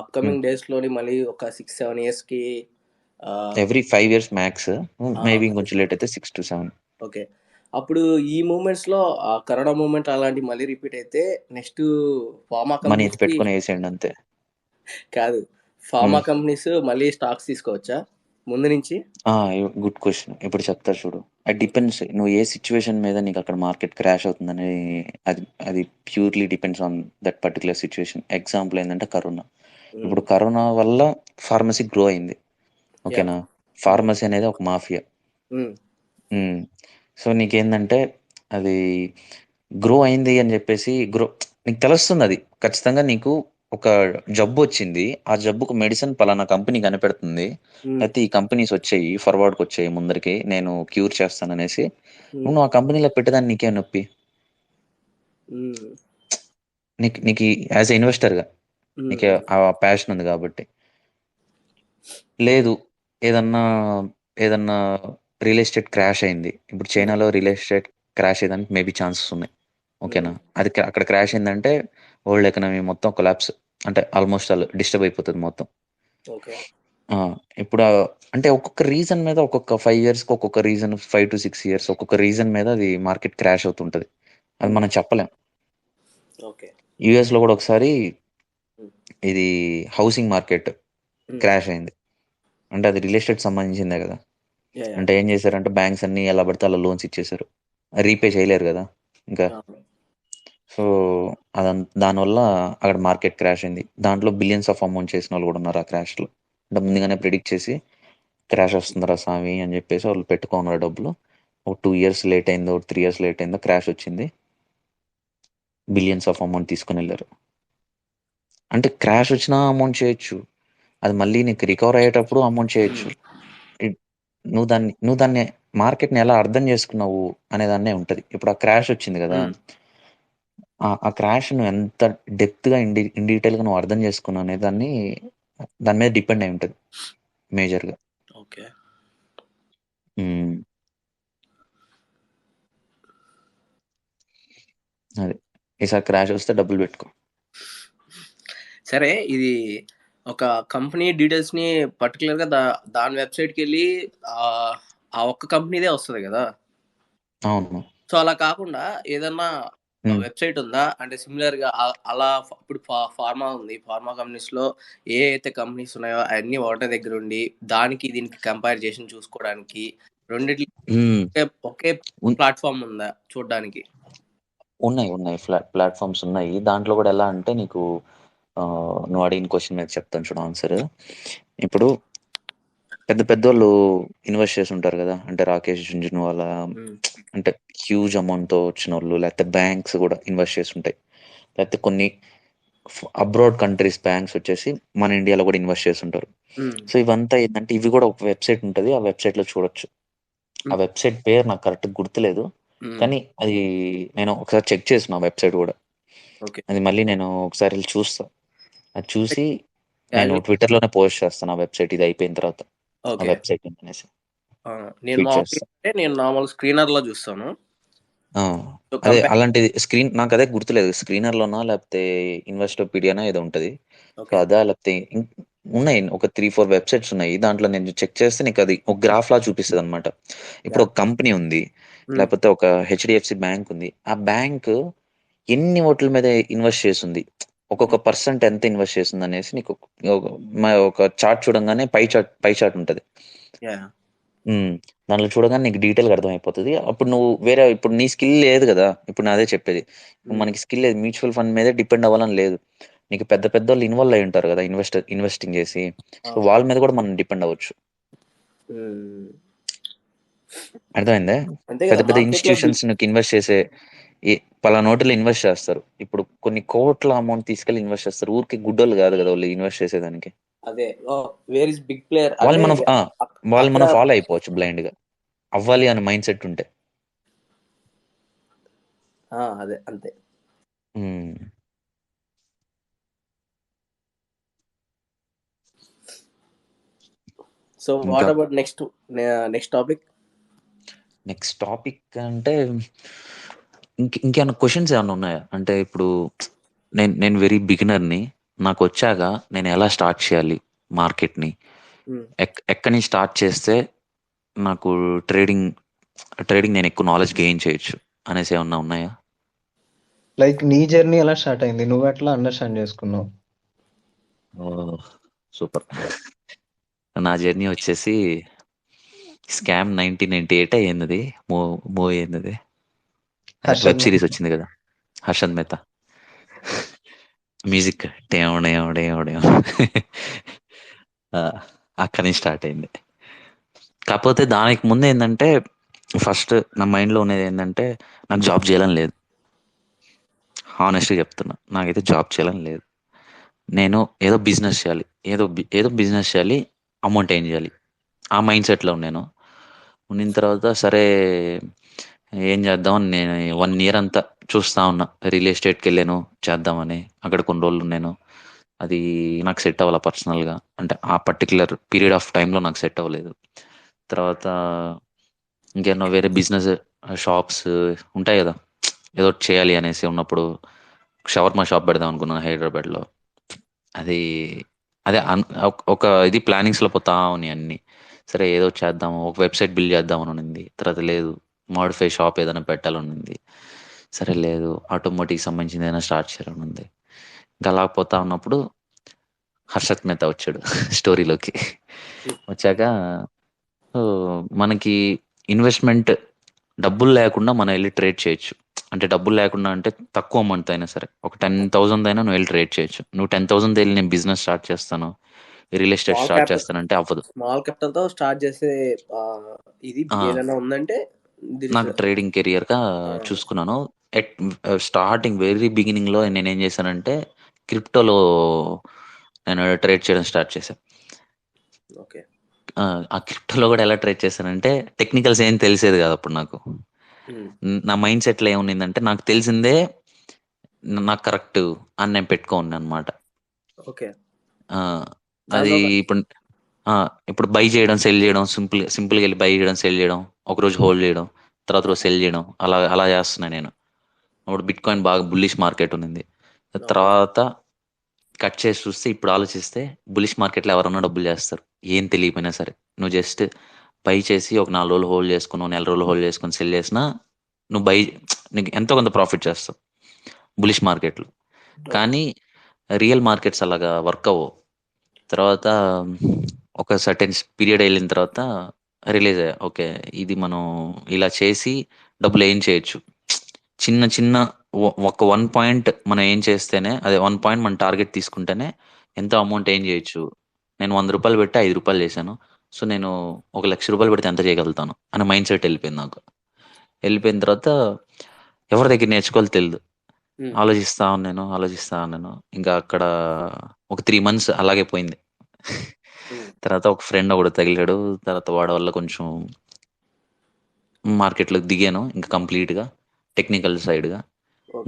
అప్కమింగ్ డేస్లోని మళ్ళీ ఒక 6-7 yearsకి ఎవ్రీ 5 years మ్యాక్స్, మేబీ మళ్ళీ ఇంకొంచెం లేట్ అయితే 6 to 7. ఓకే. అప్పుడు ఈ మూమెంట్స్లో కరోనా మూమెంట్ అలాంటివి మళ్ళీ రిపీట్ అయితే నెక్స్ట్ ఫార్మా మనీ ఎత్తి కంపెనీస్కి పెట్టుకొని వేసేయండి అంతే. కాదు, ఫార్మా కంపెనీస్ మళ్ళీ స్టాక్స్ తీసుకోవచ్చా ముందు నుంచి? Good question. ఇప్పుడు చెప్తా చూడు. అది డిపెండ్స్ నువ్వు ఏ సిచ్యువేషన్ మీద నీకు అక్కడ మార్కెట్ క్రాష్ అవుతుందని. అది అది purely depends on that particular situation. Example ఏంటంటే కరోనా. ఇప్పుడు కరోనా వల్ల ఫార్మసీ గ్రో అయింది, యా. ఓకేనా. ఫార్మసీ అనేది ఒక మాఫియా. సో నీకేందంటే అది గ్రో అయింది అని చెప్పేసి నీకు తెలుస్తుంది, అది ఖచ్చితంగా నీకు ఒక జబ్బు వచ్చింది, ఆ జబ్బుకు మెడిసిన్ పలానా కంపెనీ కనిపెడుతుంది, అయితే ఈ కంపెనీస్ వచ్చాయి ఫార్వర్డ్కి వచ్చాయి ముందరికి, నేను క్యూర్ చేస్తాననేసి నువ్వు ఆ కంపెనీలో పెట్టేదాన్ని నీకే నొప్పి. నీకు యాజ్ ఎ ఇన్వెస్టర్గా నీకు ఆ ప్యాషన్ ఉంది కాబట్టి. లేదు, ఏదన్నా ఏదన్నా రియల్ ఎస్టేట్ క్రాష్ అయింది, ఇప్పుడు చైనాలో రియల్ ఎస్టేట్ క్రాష్ అయ్యేదానికి మేబీ ఛాన్సెస్ ఉన్నాయి, ఓకేనా. అది అక్కడ క్రాష్ అయిందంటే వరల్డ్ ఎకనామీ మొత్తం కొలాప్స్, అంటే ఆల్మోస్ట్ ఆల్ డిస్టర్బ్ అయిపోతుంది మొత్తం. ఓకే. ఇప్పుడు అంటే ఒక్కొక్క రీజన్ మీద ఒక్కొక్క 5 yearsకి ఒక్కొక్క రీజన్, 5 to 6 years ఒక్కొక్క రీజన్ మీద అది మార్కెట్ క్రాష్ అవుతుంటుంది. అది మనం చెప్పలేం. ఓకే. యూఎస్లో కూడా ఒకసారి ఇది హౌసింగ్ మార్కెట్ క్రాష్ అయింది. అంటే అది రియల్ ఎస్టేట్ సంబంధించిందే కదా. అంటే ఏం చేశారంటే బ్యాంక్స్ అన్ని ఎలా పడితే అలా లోన్స్ ఇచ్చేసారు, రీపే చేయలేరు కదా ఇంకా. సో దానివల్ల అక్కడ మార్కెట్ క్రాష్ అయింది. దాంట్లో బిలియన్స్ ఆఫ్ అమౌంట్ చేసిన వాళ్ళు కూడా ఉన్నారు ఆ క్రాష్లో. అంటే ముందుగానే ప్రిడిక్ట్ చేసి క్రాష్ వస్తుందిరా స్వామి అని చెప్పేసి వాళ్ళు పెట్టుకున్నారు డబ్బులు. ఒక 2 years లేట్ అయిందో 3 years లేట్ అయిందో క్రాష్ వచ్చింది, బిలియన్స్ ఆఫ్ అమౌంట్ తీసుకుని వెళ్ళారు. అంటే క్రాష్ వచ్చినా అమౌంట్ చేయొచ్చు, అది మళ్ళీ నీకు రికవర్ అయ్యేటప్పుడు అమౌంట్ చేయొచ్చు. నువ్వు దాన్ని మార్కెట్ని ఎలా అర్థం చేసుకున్నావు అనే దాన్నే ఉంటుంది. ఇప్పుడు ఆ క్రాష్ వచ్చింది కదా, ఆ క్రాష్ నువ్వు ఎంత డెప్త్గా ఇన్ డీటెయిల్గా నువ్వు అర్థం చేసుకున్నావు అనే దాని మీద డిపెండ్ అయి ఉంటుంది మేజర్గా. ఓకే. అదే ఈసారి క్రాష్ వస్తే డబ్బులు పెట్టుకో. సరే, ఇది ఒక కంపెనీ డీటెయిల్స్ని పర్టికులర్గా దాని వెబ్సైట్కి వెళ్ళి ఆ ఒక్క కంపెనీదే వస్తుంది కదా. అవును. సో అలా కాకుండా ఏదన్నా వెబ్సైట్ ఉందా అంటే సిమిలర్గా అలా? ఇప్పుడు ఫార్మా ఉంది, ఫార్మా కంపెనీస్లో ఏ అయితే కంపెనీస్ ఉన్నాయో అవన్నీ ఒకటే దగ్గర ఉండి దానికి దీనికి కంపారిజేషన్ చూసుకోవడానికి రెండిటి ఒకే ప్లాట్ఫామ్ ఉందా చూడడానికి? ఉన్నాయి ప్లాట్ఫామ్స్ ఉన్నాయి. దాంట్లో కూడా ఎలా అంటే నీకు నువ్వు అడిగిన క్వశ్చన్ మీద చెప్తాను చూడు ఆన్సర్. ఇప్పుడు పెద్ద పెద్దోళ్ళు ఇన్వెస్ట్ చేసి ఉంటారు కదా, అంటే రాకేష్ జుంజున్వాలా, అంటే హ్యూజ్ అమౌంట్తో వచ్చిన వాళ్ళు, లేకపోతే బ్యాంక్స్ కూడా ఇన్వెస్ట్ చేసి ఉంటాయి, లేకపోతే కొన్ని అబ్రాడ్ కంట్రీస్ బ్యాంక్స్ వచ్చేసి మన ఇండియాలో కూడా ఇన్వెస్ట్ చేసి ఉంటారు. సో ఇవంతా ఏంటంటే ఇవి కూడా ఒక వెబ్సైట్ ఉంటుంది, ఆ వెబ్సైట్లో చూడొచ్చు. ఆ వెబ్సైట్ పేరు నాకు కరెక్ట్ గుర్తులేదు, కానీ అది నేను ఒకసారి చెక్ చేసిన ఆ వెబ్సైట్ కూడా. అది మళ్ళీ నేను ఒకసారి వెళ్ళి చూస్తా. అది చూసి నేను ట్విట్టర్లోనే పోస్ట్ చేస్తాను ఆ వెబ్సైట్ ఇది అయిపోయిన తర్వాత. ఆ వెబ్సైట్ అనేసి నేను నార్మల్ స్క్రీనర్ లో చూస్తాను. అదే అలాంటిది స్క్రీన్ నాకు అదే గుర్తులేదు, స్క్రీనర్లోనా లేకపోతే ఇన్వెస్టోపీడియానా ఏదో ఉంటుంది. సో అదా లేకపోతే ఉన్నాయి ఒక 3-4 వెబ్సైట్స్ ఉన్నాయి. దాంట్లో నేను చెక్ చేస్తే నీకు అది ఒక గ్రాఫ్ లా చూపిస్తుంది అనమాట. ఇప్పుడు ఒక కంపెనీ ఉంది, లేకపోతే ఒక హెచ్డిఎఫ్సి బ్యాంక్ ఉంది. ఆ బ్యాంక్ ఎన్ని ఓట్ల మీద ఇన్వెస్ట్ చేస్తుంది, ఒక్కొక్క పర్సెంట్ ఎంత ఇన్వెస్ట్ చేస్తుంది అనేసి నీకు ఒక చార్ట్ చూడంగానే పై చార్ట్ ఉంటుంది. దాంట్లో చూడగానే నీకు డీటెయిల్గా అర్థమైపోతుంది. అప్పుడు నువ్వు ఇప్పుడు నీ స్కిల్ లేదు కదా, ఇప్పుడు నాదే చెప్పేది, మనకి స్కిల్ లేదు, మ్యూచువల్ ఫండ్ మీదే డిపెండ్ అవ్వాలని లేదు. నీకు పెద్ద పెద్ద వాళ్ళు ఇన్వాల్వ్ అయి ఉంటారు కదా ఇన్వెస్టింగ్ చేసి, సో వాళ్ళ మీద కూడా మనం డిపెండ్ అవ్వచ్చు. అర్థమైందా? పెద్ద పెద్ద ఇన్స్టిట్యూషన్స్ నీకు ఇన్వెస్ట్ చేసే పలానా నోటిలో ఇన్వెస్ట్ చేస్తారు. ఇప్పుడు కొన్ని కోట్ల అమౌంట్ తీసుకెళ్లి ఇన్వెస్ట్ చేస్తారు. ఊరికి గుడ్డోళ్ళు కాదు కదా వాళ్ళు ఇన్వెస్ట్ చేసేదానికి. అదే వేర్ ఇస్ బిగ్ ప్లేయర్ వాళ్ళు మనం ఫాలో అయిపోవచ్చు బ్లైండ్ గా, అవ్వాలి అనే మైండ్ సెట్ ఉంటే. అదే అంతే. So what about next topic అంటే ఇంకేమైనా క్వశ్చన్స్ ఏమైనా ఉన్నాయా? అంటే ఇప్పుడు నేను వెరీ బిగినర్ని, నాకు వచ్చాక నేను ఎలా స్టార్ట్ చేయాలి మార్కెట్ని, ఎక్కడి నుంచి స్టార్ట్ చేస్తే నాకు ట్రేడింగ్ నేను ఎక్కువ నాలెడ్జ్ గెయిన్ చేయొచ్చు అనేసి ఏమన్నా ఉన్నాయా? లైక్ నీ జర్నీ ఎలా స్టార్ట్ అయింది, నువ్వు ఎట్లా అండర్స్టాండ్ చేసుకున్నావు? సూపర్. నా జర్నీ వచ్చేసి స్కామ్ 1998 అయ్యింది, మూవీ అయింది, వెబ్ సిరీస్ వచ్చింది కదా హర్షద్ మెహతా, మ్యూజిక్ అక్కడి నుంచి స్టార్ట్ అయింది. కాకపోతే దానికి ముందు ఏంటంటే ఫస్ట్ నా మైండ్లో ఉన్నది ఏంటంటే నాకు జాబ్ చేయాలని లేదు. హానెస్ట్గా చెప్తున్నా, నాకైతే జాబ్ చేయాలని లేదు. నేను ఏదో బిజినెస్ చేయాలి, ఏదో బిజినెస్ చేయాలి, అమౌంట్ ఏం చేయాలి, ఆ మైండ్ సెట్లో ఉన్నాను. ఉన్న తర్వాత సరే ఏం చేద్దామని నేను 1 year అంతా చూస్తా ఉన్నా. రియల్ ఎస్టేట్కి వెళ్ళాను చేద్దామని, అక్కడ కొన్ని రోజులు ఉన్నాను. అది నాకు సెట్ అవ్వాలి పర్సనల్గా, అంటే ఆ పర్టికులర్ పీరియడ్ ఆఫ్ టైంలో నాకు సెట్ అవ్వలేదు. తర్వాత ఇంకేమో వేరే బిజినెస్ షాప్స్ ఉంటాయి కదా, ఏదో చేయాలి అనేసి ఉన్నప్పుడు షవర్మా షాప్ పెడదాం అనుకున్నాను హైదరాబాద్లో. అది అదే ఒక ఇది ప్లానింగ్స్లో పోతా ఉన్నాయి అన్నీ. సరే ఏదో చేద్దాము, ఒక వెబ్సైట్ బిల్డ్ చేద్దామని ఉంది. తర్వాత లేదు, మోడిఫై షాప్ ఏదైనా పెట్టాలని ఉంది. సరే లేదు ఆటోమోటివ్కి సంబంధించింది ఏదైనా స్టార్ట్ చేయాలని ఉంది. ఇంకా అలా పోతా ఉన్నప్పుడు హర్షత్ మెహతా వచ్చాడు స్టోరీలోకి. వచ్చాక మనకి ఇన్వెస్ట్మెంట్ డబ్బులు లేకుండా మనం వెళ్ళి ట్రేడ్ చేయొచ్చు. అంటే డబ్బులు లేకుండా అంటే తక్కువ అమౌంట్ అయినా సరే, ఒక 10,000 అయినా నువ్వు వెళ్ళి ట్రేడ్ చేయొచ్చు. నువ్వు 10,000 వెళ్ళి నేను బిజినెస్ స్టార్ట్ చేస్తాను, real estate small start capital చేస్తానంటే అవ్వదు. స్మాల్ క్యాపిటల్ తో స్టార్ట్ చేసే ఇది ఆ, ఏదైనా ఉందంటే this is నాకు ట్రేడింగ్ కెరియర్గా చూసుకున్నాను. ఎట్ స్టార్టింగ్ వెరీ బిగినింగ్లో నేను ఏం చేశానంటే క్రిప్టోలో నేను ట్రేడ్ చేయడం స్టార్ట్ చేశాను. ఓకే. ఆ క్రిప్టోలో కూడా ఎలా ట్రేడ్ చేశానంటే టెక్నికల్స్ ఏం తెలిసేది కాదు అప్పుడు నాకు. నా మైండ్ సెట్లో ఏముండిందంటే నాకు తెలిసిందే నాకు కరెక్ట్ అని నేను పెట్టుకోను అనమాట. ఓకే. అది దాంట్లో ఇప్పుడు ఇప్పుడు బై చేయడం సెల్ చేయడం సింపుల్గా వెళ్ళి బై చేయడం సెల్ చేయడం, ఒకరోజు హోల్డ్ చేయడం, తర్వాత రోజు సెల్ చేయడం, అలా అలా చేస్తున్నాను నేను. అప్పుడు బిట్ కాయిన్ బాగా బుల్లిష్ మార్కెట్ ఉంది. ఓకే. తర్వాత కట్ చేసి చూస్తే ఇప్పుడు ఆలోచిస్తే బులిష్ మార్కెట్లో ఎవరన్నా డబ్బులు చేస్తారు ఏం తెలియకపోయినా సరే. నువ్వు జస్ట్ బై చేసి ఒక 4 రోజులు హోల్డ్ చేసుకుని, 1 నెల రోజులు హోల్డ్ చేసుకుని సెల్ చేసినా నువ్వు నీకు ఎంతో కొంత ప్రాఫిట్ చేస్తావు బులిష్ మార్కెట్లో. కానీ రియల్ మార్కెట్స్ అలాగా వర్క్ అవ్వవు. తర్వాత ఒక సర్టెన్ పీరియడ్ వెళ్ళిన తర్వాత రిలీజ్ అయ్యా, ఓకే ఇది మనం ఇలా చేసి డబ్బులు ఏం చేయొచ్చు. చిన్న చిన్న ఒక 1 పాయింట్ మనం ఏం చేస్తేనే, అదే 1 పాయింట్ మనం టార్గెట్ తీసుకుంటేనే ఎంతో అమౌంట్ ఏం చేయొచ్చు. నేను 100 రూపాయలు పెట్టి 5 రూపాయలు చేశాను. సో నేను 1,00,000 రూపాయలు పెడితే ఎంత చేయగలుగుతాను అనే మైండ్ సెట్ వెళ్ళిపోయింది నాకు. వెళ్ళిపోయిన తర్వాత ఎవరి దగ్గర నేర్చుకోవాలి తెలియదు. ఆలోచిస్తా ఉన్నాను. ఇంకా అక్కడ ఒక 3 months అలాగే పోయింది. తర్వాత ఒక ఫ్రెండ్ ఒకడు తగిలాడు. తర్వాత వాడి వల్ల కొంచెం మార్కెట్లోకి దిగాను ఇంకా కంప్లీట్గా టెక్నికల్ సైడ్గా.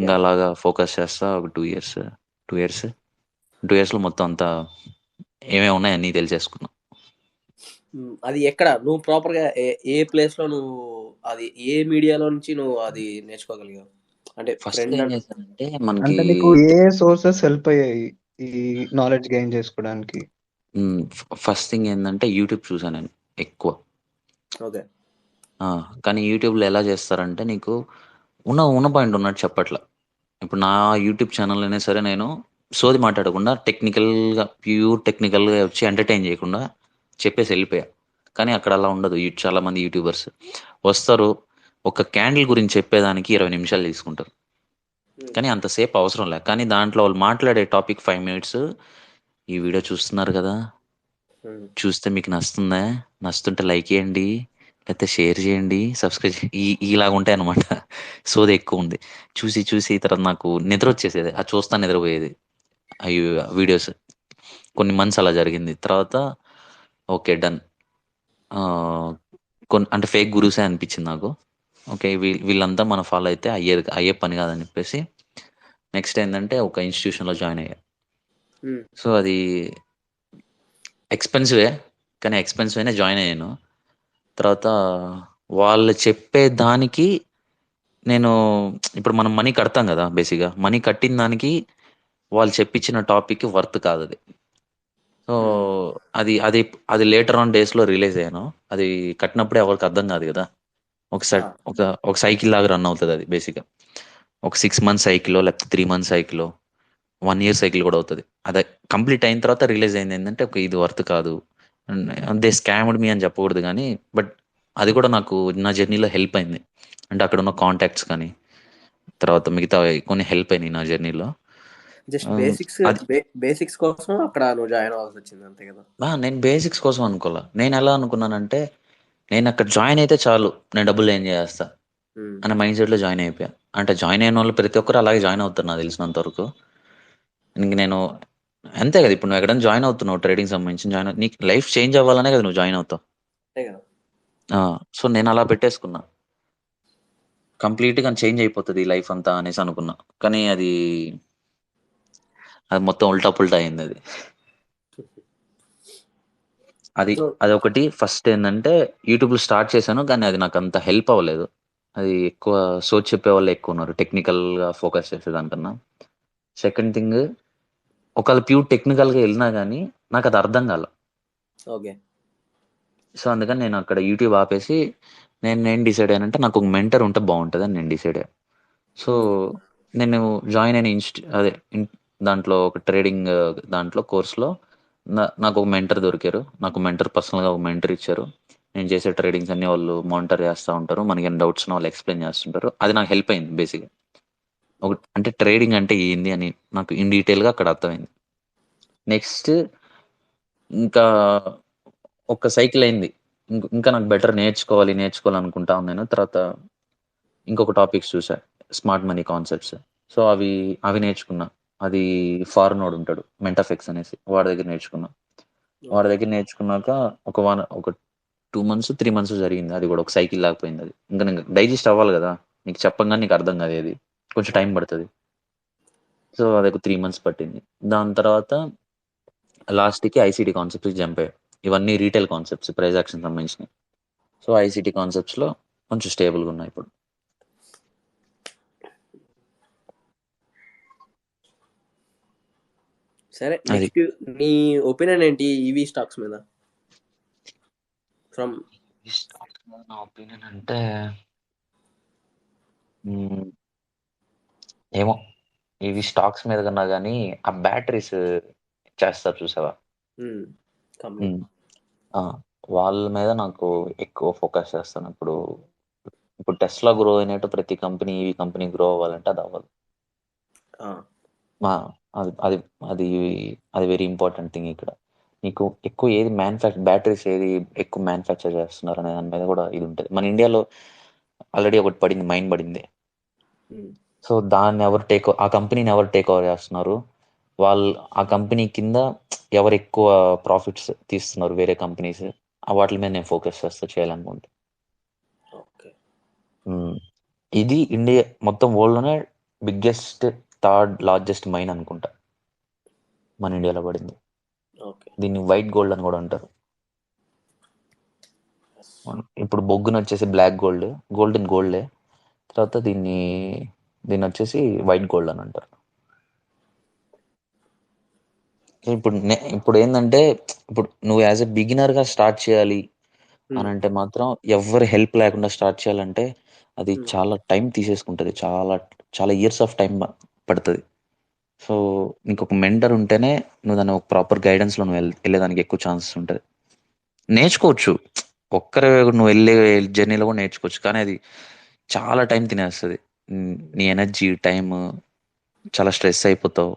ఇంకా అలాగా ఫోకస్ చేస్తా ఒక 2 ఇయర్స్లో మొత్తం అంతా ఏమేమి ఉన్నాయి అన్నీ తెలిసేసుకున్నా. అది ఎక్కడ నువ్వు ప్రాపర్ గా ఏ ప్లేస్ లో నువ్వు అది ఏ మీడియాలో నుంచి నువ్వు అది నేర్చుకోగలిగావు? అంటే ఫస్ట్ ఫ్రెండ్ ఏం చేశానంటే మనకి అంటే నీకు ఏ సోర్సెస్ హెల్ప్ అయ్యాయి ఈ నాలెడ్జ్ గెయిన్ చేసుకోవడానికి? ఫస్ట్ థింగ్ ఏంటంటే యూట్యూబ్ చూసాను నేను ఎక్కువ. ఓకే. కానీ యూట్యూబ్లో ఎలా చేస్తారంటే నీకు ఉన్న పాయింట్ ఉన్నట్టు చెప్పట్లా. ఇప్పుడు నా యూట్యూబ్ ఛానల్ అయినా సరే నేను సోది మాట్లాడకుండా ప్యూర్ టెక్నికల్గా వచ్చి ఎంటర్టైన్ చేయకుండా చెప్పేసి వెళ్ళిపోయా. కానీ అక్కడ అలా ఉండదు. చాలా మంది యూట్యూబర్స్ వస్తారు, ఒక క్యాండిల్ గురించి చెప్పేదానికి 20 నిమిషాలు తీసుకుంటారు. కానీ అంతసేపు అవసరం లే. కానీ దాంట్లో వాళ్ళు మాట్లాడే టాపిక్ 5 minutes. ఈ వీడియో చూస్తున్నారు కదా, చూస్తే మీకు నచ్చుతుంటే లైక్ చేయండి, లేకపోతే షేర్ చేయండి, సబ్స్క్రైబ్ ఇలాగ ఉంటాయి అనమాట. సోది ఎక్కువ ఉంది. చూసి తర్వాత నాకు నిద్ర వచ్చేసేది, అది చూస్తా నిద్రపోయేది అవి వీడియోస్. కొన్ని మంత్స్ అలా జరిగింది. తర్వాత ఓకే డన్, అంటే ఫేక్ గురూసే అనిపించింది నాకు. ఓకే వీళ్ళంతా మన ఫాలో అయితే అయ్యే పని కాదని చెప్పేసి నెక్స్ట్ ఏంటంటే ఒక ఇన్స్టిట్యూషన్లో జాయిన్ అయ్యా. సో అది ఎక్స్పెన్సివే, కానీ ఎక్స్పెన్సివ్ అయినా జాయిన్ అయ్యాను. తర్వాత వాళ్ళు చెప్పే దానికి నేను ఇప్పుడు మనం మనీ కడతాం కదా, బేసిక్గా మనీ కట్టిన దానికి వాళ్ళు చెప్పించిన టాపిక్ వర్త్ కాదు అది. సో అది అది అది లేటర్ ఆన్ డేస్లో రిలీజ్ అయ్యాను. అది కట్టినప్పుడే ఎవరికి అర్థం కాదు కదా. ఒక సైకిల్ లాగా రన్ అవుతుంది అది బేసిక్గా. ఒక 6 months సైకిల్, లేకపోతే 3 months సైకిల్, 1 year సైకిల్ కూడా అవుతుంది. అదే కంప్లీట్ అయిన తర్వాత రిలీజ్ అయింది ఏంటంటే ఒక ఇది వర్త్ కాదు, దే స్కామ్డ్ మీ అని చెప్పకూడదు కానీ, బట్ అది కూడా నాకు నా జర్నీలో హెల్ప్ అయింది. అంటే అక్కడ ఉన్న కాంటాక్ట్స్ కానీ తర్వాత మిగతా కొన్ని హెల్ప్ అయినాయి నా జర్నీలో. జస్ట్ అది బేసిక్స్ కోసం అక్కడ నువ్వు జాయిన్ అవ్వాల్సి వచ్చింది అంతే కదా? నేను బేసిక్స్ కోసం అనుకోలే. నేను ఎలా అనుకున్నానంటే నేను అక్కడ జాయిన్ అయితే చాలు, నేను డబ్బులు ఏం చేస్తా అనే మైండ్ సెట్లో జాయిన్ అయిపోయా. అంటే జాయిన్ అయిన వాళ్ళు ప్రతి ఒక్కరు అలాగే జాయిన్ అవుతారు నాకు తెలిసినంత వరకు. ఇంక నేను అంతే కదా, ఇప్పుడు నువ్వు ఎక్కడైనా జాయిన్ అవుతున్నావు ట్రేడింగ్ సంబంధించి నీకు లైఫ్ చేంజ్ అవ్వాలనే కదా నువ్వు జాయిన్ అవుతావు. సో నేను అలా పెట్టేసుకున్నా, కంప్లీట్గా చేంజ్ అయిపోతుంది ఈ లైఫ్ అంతా అనేసి అనుకున్నా. కానీ అది మొత్తం ఉల్టా పుల్టా అయింది. అది ఒకటి. ఫస్ట్ ఏంటంటే యూట్యూబ్లో స్టార్ట్ చేశాను, కానీ అది నాకు అంత హెల్ప్ అవ్వలేదు. అది ఎక్కువ సోచ్ చెప్పే వాళ్ళు ఎక్కువ ఉన్నారు టెక్నికల్గా ఫోకస్ చేసేదానికన్నా. సెకండ్ థింగ్, ఒకవేళ ప్యూర్ టెక్నికల్గా వెళ్ళినా కానీ నాకు అది అర్థం కాల. ఓకే. సో అందుకని నేను అక్కడ యూట్యూబ్ ఆపేసి నేను డిసైడ్ అయ్యానంటే నాకు ఒక మెంటర్ ఉంటే బాగుంటుంది అని నేను డిసైడ్ అయ్యాను. సో నేను జాయిన్ అయిన దాంట్లో ఒక ట్రేడింగ్ దాంట్లో కోర్స్లో నాకు ఒక మెంటర్ దొరికారు. నాకు పర్సనల్గా ఒక మెంటర్ ఇచ్చారు. నేను చేసే ట్రేడింగ్స్ అన్ని వాళ్ళు మానిటర్ చేస్తూ ఉంటారు. మనకి ఏమైనా డౌట్స్ వాళ్ళు ఎక్స్ప్లెయిన్ చేస్తుంటారు. అది నాకు హెల్ప్ అయింది బేసిక్గా. అంటే ట్రేడింగ్ అంటే ఏంది అని నాకు ఇన్ డీటెయిల్గా అక్కడ అర్థమైంది. నెక్స్ట్ ఇంకా ఒక సైకిల్ అయింది. ఇంకా నాకు బెటర్ నేర్చుకోవాలనుకుంటా ఉన్నాను. తర్వాత ఇంకొక టాపిక్స్ చూసా, స్మార్ట్ మనీ కాన్సెప్ట్స్. సో అవి నేర్చుకున్నా. అది ఫారెనోడు ఉంటాడు, మెంటఫెక్స్ అనేసి, వాడి దగ్గర నేర్చుకున్నా. వాడి దగ్గర నేర్చుకున్నాక ఒక 2 months 3 months జరిగింది. అది కూడా ఒక సైకిల్ లాగిపోయింది. అది ఇంకా నీకు డైజెస్ట్ అవ్వాలి కదా, నీకు చెప్పంగానే నీకు అర్థం కాదు, అది కొంచెం టైం పడుతుంది. సో అది ఒక 3 months పట్టింది. దాని తర్వాత లాస్ట్కి ఐసీటీ కాన్సెప్ట్స్ జంప్ అయ్యాయి. ఇవన్నీ రీటైల్ కాన్సెప్ట్స్, ప్రైజ్ యాక్షన్ సంబంధించినవి. సో ఐసీటీ కాన్సెప్ట్స్లో కొంచెం స్టేబుల్గా ఉన్నాయి ఇప్పుడు. సరే, నెక్స్ట్ నీ ఒపీనియన్ ఏంటి ఈవీ స్టాక్స్ మీద? ఫ్రమ్ నా ఒపీనియన్ అంటే ఏమో, ఇవి స్టాక్స్ మీద కన్నా కానీ ఆ బ్యాటరీస్ చేస్తారు చూసావా, వాళ్ళ మీద నాకు ఎక్కువ ఫోకస్ చేస్తాను. ఇప్పుడు టెస్లా గ్రో అయినట్టు ప్రతి కంపెనీ గ్రో అవ్వాలంటే అది అవ్వదు. అది అది అది వెరీ ఇంపార్టెంట్ థింగ్. ఇక్కడ నీకు ఎక్కువ ఏది బ్యాటరీస్ ఏది ఎక్కువ మ్యానుఫ్యాక్చర్ చేస్తున్నారు అనే దాని మీద కూడా ఇది ఉంటుంది. మన ఇండియాలో ఆల్రెడీ ఒకటి పడింది, మైన్ పడింది. సో ఆ కంపెనీని ఎవరు టేక్ ఓవర్ చేస్తున్నారు, ఆ కంపెనీ కింద ఎవరు ఎక్కువ ప్రాఫిట్స్ తీస్తున్నారు, వేరే కంపెనీస్, వాటి మీద నేను ఫోకస్ చేయాలనుకుంటా. ఇది ఇండియా మొత్తం వరల్డ్లోనే బిగ్గెస్ట్ థర్డ్ లార్జెస్ట్ మైన్ అనుకుంటా మన ఇండియాలో పడింది. దీన్ని వైట్ గోల్డ్ అని కూడా అంటారు. ఇప్పుడు బొగ్గును వచ్చేసి బ్లాక్ గోల్డెన్ గోల్డే. తర్వాత దీన్ని వచ్చేసి వైట్ గోల్డ్ అని అంటారు. ఇప్పుడు ఏంటంటే, ఇప్పుడు నువ్వు యాజ్ ఎ బిగినర్గా స్టార్ట్ చేయాలి అని అంటే మాత్రం ఎవరి హెల్ప్ లేకుండా స్టార్ట్ చేయాలంటే అది చాలా టైం తీసేసుకుంటుంది, చాలా చాలా ఇయర్స్ ఆఫ్ టైం పడుతుంది. సో నీకు ఒక మెంటర్ ఉంటేనే నువ్వు దాన్ని ఒక ప్రాపర్ గైడెన్స్లో నువ్వు వెళ్ళేదానికి ఎక్కువ ఛాన్సెస్ ఉంటుంది. నేర్చుకోవచ్చు, ఒక్కరే నువ్వు వెళ్ళే జర్నీలో కూడా నేర్చుకోవచ్చు, కానీ అది చాలా టైం తినేస్తుంది. నీ ఎనర్జీ, టైం, చాలా స్ట్రెస్ అయిపోతావు.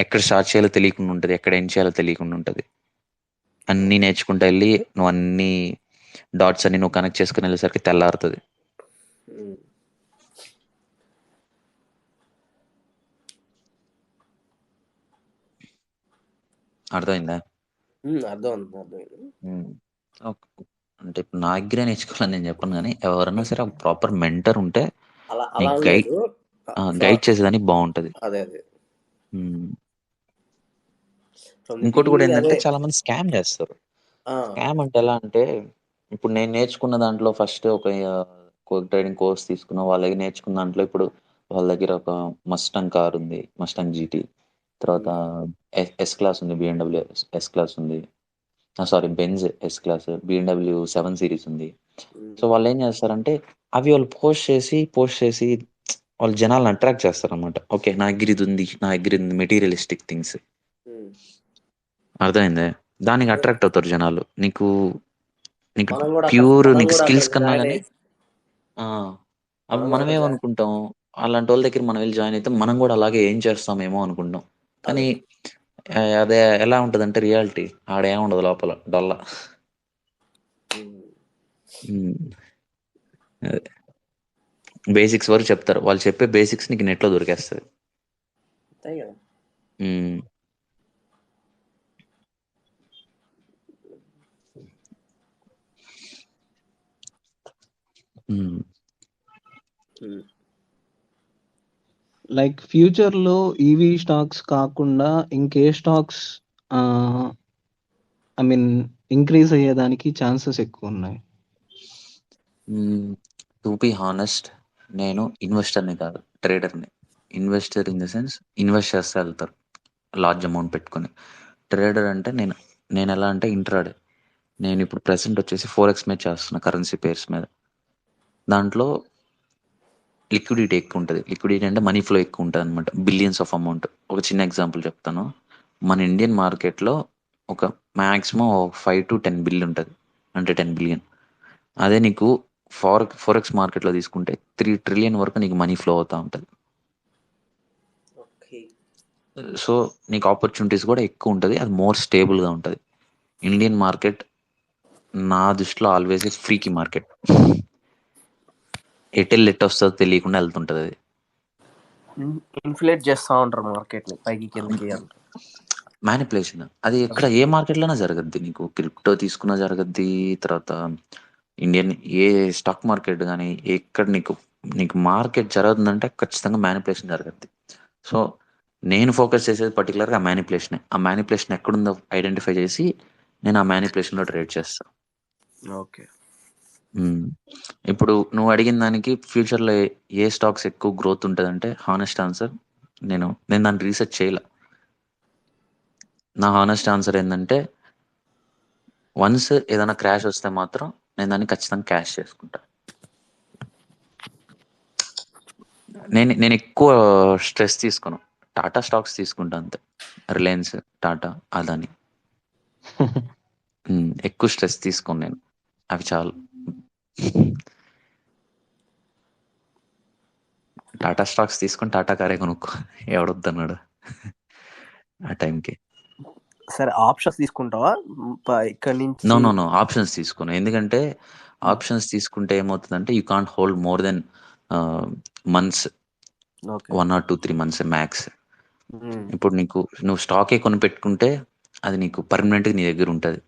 ఎక్కడ స్టార్ట్ చేయాలో తెలియకుండా ఉంటుంది, ఎక్కడ ఏం చేయాలో తెలియకుండా ఉంటుంది. అన్నీ నేర్చుకుంటూ వెళ్ళి నువ్వు అన్ని డాట్స్ అన్ని నువ్వు కనెక్ట్ చేసుకుని వెళ్ళేసరికి తెల్లారుతుంది. అర్థమైందా? అంటే ఇప్పుడు నా దగ్గరే నేర్చుకోవాలని నేను చెప్పను, కానీ ఎవరన్నా సరే ఒక ప్రాపర్ మెంటర్ ఉంటే గైడ్ చేసేదానికి బాగుంటది. ఇంకోటి కూడా ఏంటంటే, చాలా మంది స్కామ్ చేస్తారు. స్కామ్ అంటే ఎలా అంటే, ఇప్పుడు నేను నేర్చుకున్న దాంట్లో ఫస్ట్ ఒక ట్రేడింగ్ కోర్స్ తీసుకున్నా. వాళ్ళ దగ్గర నేర్చుకున్న దాంట్లో ఇప్పుడు వాళ్ళ దగ్గర ఒక మస్టంగ్ కార్ ఉంది, మస్టంగ్ జీటీ. తర్వాత ఎస్ క్లాస్ ఉంది, బిఎండబ్ల్యూ ఎస్ క్లాస్ ఉంది, sorry Benz S class, BMW 7 Series ఉంది. సో వాళ్ళు ఏం చేస్తారంటే, అవి వాళ్ళు పోస్ట్ చేసి వాళ్ళు జనాలను అట్రాక్ట్ చేస్తారు అనమాట. ఓకే, నా దగ్గర ఇది ఉంది, మెటీరియలిస్టిక్ థింగ్స్. అర్థమైందే? దానికి అట్రాక్ట్ అవుతారు జనాలు. నీకు ప్యూర్ నీకు స్కిల్స్ కన్నా కానీ అవి మనమేమనుకుంటాం, అలాంటి వాళ్ళ దగ్గర మనం వెళ్ళి జాయిన్ అయితే మనం కూడా అలాగే ఏం చేస్తామేమో అనుకుంటాం. కానీ అదే ఎలా ఉంటుంది అంటే, రియాలిటీ ఆడేముండదు లోపల, డొల్ల. బేసిక్స్ వరకు చెప్తారు. వాళ్ళు చెప్పే బేసిక్స్ నీకు నెట్లో దొరికేస్తుంది. లైక్ ఫ్యూచర్ లో ఈవీ స్టాక్స్ కాకుండా ఇంకే స్టాక్స్ ఐ మీన్ ఇంక్రీజ్ అయ్యేదానికి ఛాన్సెస్ ఎక్కువ ఉన్నాయి? టు బి హానెస్ట్, నేను ఇన్వెస్టర్ని కాదు, ట్రేడర్ని. Investor in the sense invest చేస్తే వెళ్తారు లార్జ్ అమౌంట్ పెట్టుకొని. ట్రేడర్ అంటే నేను ఎలా అంటే ఇంట్రాడే. నేను ఇప్పుడు ప్రెసెంట్ వచ్చేసి 4x మీద చేస్తున్నా, కరెన్సీ పేర్స్ మీద. దాంట్లో లిక్విడిటీ ఎక్కువ ఉంటుంది. లిక్విడిటీ అంటే మనీ ఫ్లో ఎక్కువ ఉంటుంది అనమాట, బిలియన్స్ ఆఫ్ అమౌంట్. ఒక చిన్న ఎగ్జాంపుల్ చెప్తాను. మన ఇండియన్ మార్కెట్లో ఒక మ్యాక్సిమం 5 to 10 బిలియన్ ఉంటుంది, అంటే 10 బిలియన్. అదే నీకు ఫారెక్స్ మార్కెట్లో తీసుకుంటే 3 ట్రిలియన్ వరకు నీకు మనీ ఫ్లో అవుతూ ఉంటుంది. సో నీకు ఆపర్చునిటీస్ కూడా ఎక్కువ ఉంటుంది, అది మోర్ స్టేబుల్గా ఉంటుంది. ఇండియన్ మార్కెట్ నా దృష్టిలో ఆల్వేస్ ఫ్రీకి మార్కెట్. ఎట్ వస్తుందో తెలియకుండా వెళ్తుంటుంది అది. ఇన్ఫ్లేట్ చేస్తూ ఉంటారు మార్కెట్ని పైకి కిందకి అంటారు. మ్యానిపులేషన్ అది ఎక్కడ ఏ మార్కెట్లోనే జరగద్ది. నీకు క్రిప్టో తీసుకున్నా జరగద్ది, తర్వాత ఇండియన్ ఏ స్టాక్ మార్కెట్ కానీ ఎక్కడ నీకు నీకు మార్కెట్ జరుగుతుందంటే ఖచ్చితంగా మ్యానిపులేషన్ జరగద్ది. సో నేను ఫోకస్ చేసేది పర్టికులర్గా ఆ మ్యానిపులేషన్. ఆ మ్యానిపులేషన్ ఎక్కడుందో ఐడెంటిఫై చేసి నేను ఆ మ్యానిపులేషన్లో ట్రేడ్ చేస్తాను. ఓకే. ఇప్పుడు నువ్వు అడిగిన దానికి ఫ్యూచర్లో ఏ స్టాక్స్ ఎక్కువ గ్రోత్ ఉంటుందంటే, హానెస్ట్ ఆన్సర్ నేను దాన్ని రీసెర్చ్ చేయలే. నా హానెస్ట్ ఆన్సర్ ఏంటంటే, వన్స్ ఏదైనా క్రాష్ వస్తే మాత్రం నేను దాన్ని ఖచ్చితంగా క్యాష్ చేసుకుంటా. నేను ఎక్కువ స్ట్రెస్ తీసుకోను. టాటా స్టాక్స్ తీసుకుంటా అంతే, రిలయన్స్, టాటా, అదాని. ఎక్కువ స్ట్రెస్ తీసుకోను నేను, అవి చాలు. టాటా స్టాక్స్ తీసుకొని టాటా కారే కొనుక్కో, ఎవడొద్దన్నాడు ఆ టైంకి. సరే, ఆప్షన్స్ తీసుకుంటావా ఇక్కడ నుంచి? నో ఆప్షన్స్ తీసుకోను. ఎందుకంటే ఆప్షన్స్ తీసుకుంటే ఏమవుతుందంటే you can't hold more than months, 1 or 2, 3 months max. ఇప్పుడు నువ్వు స్టాకే కొని పెట్టుకుంటే అది నీకు పర్మనెంట్గా నీ దగ్గర ఉంటుంది,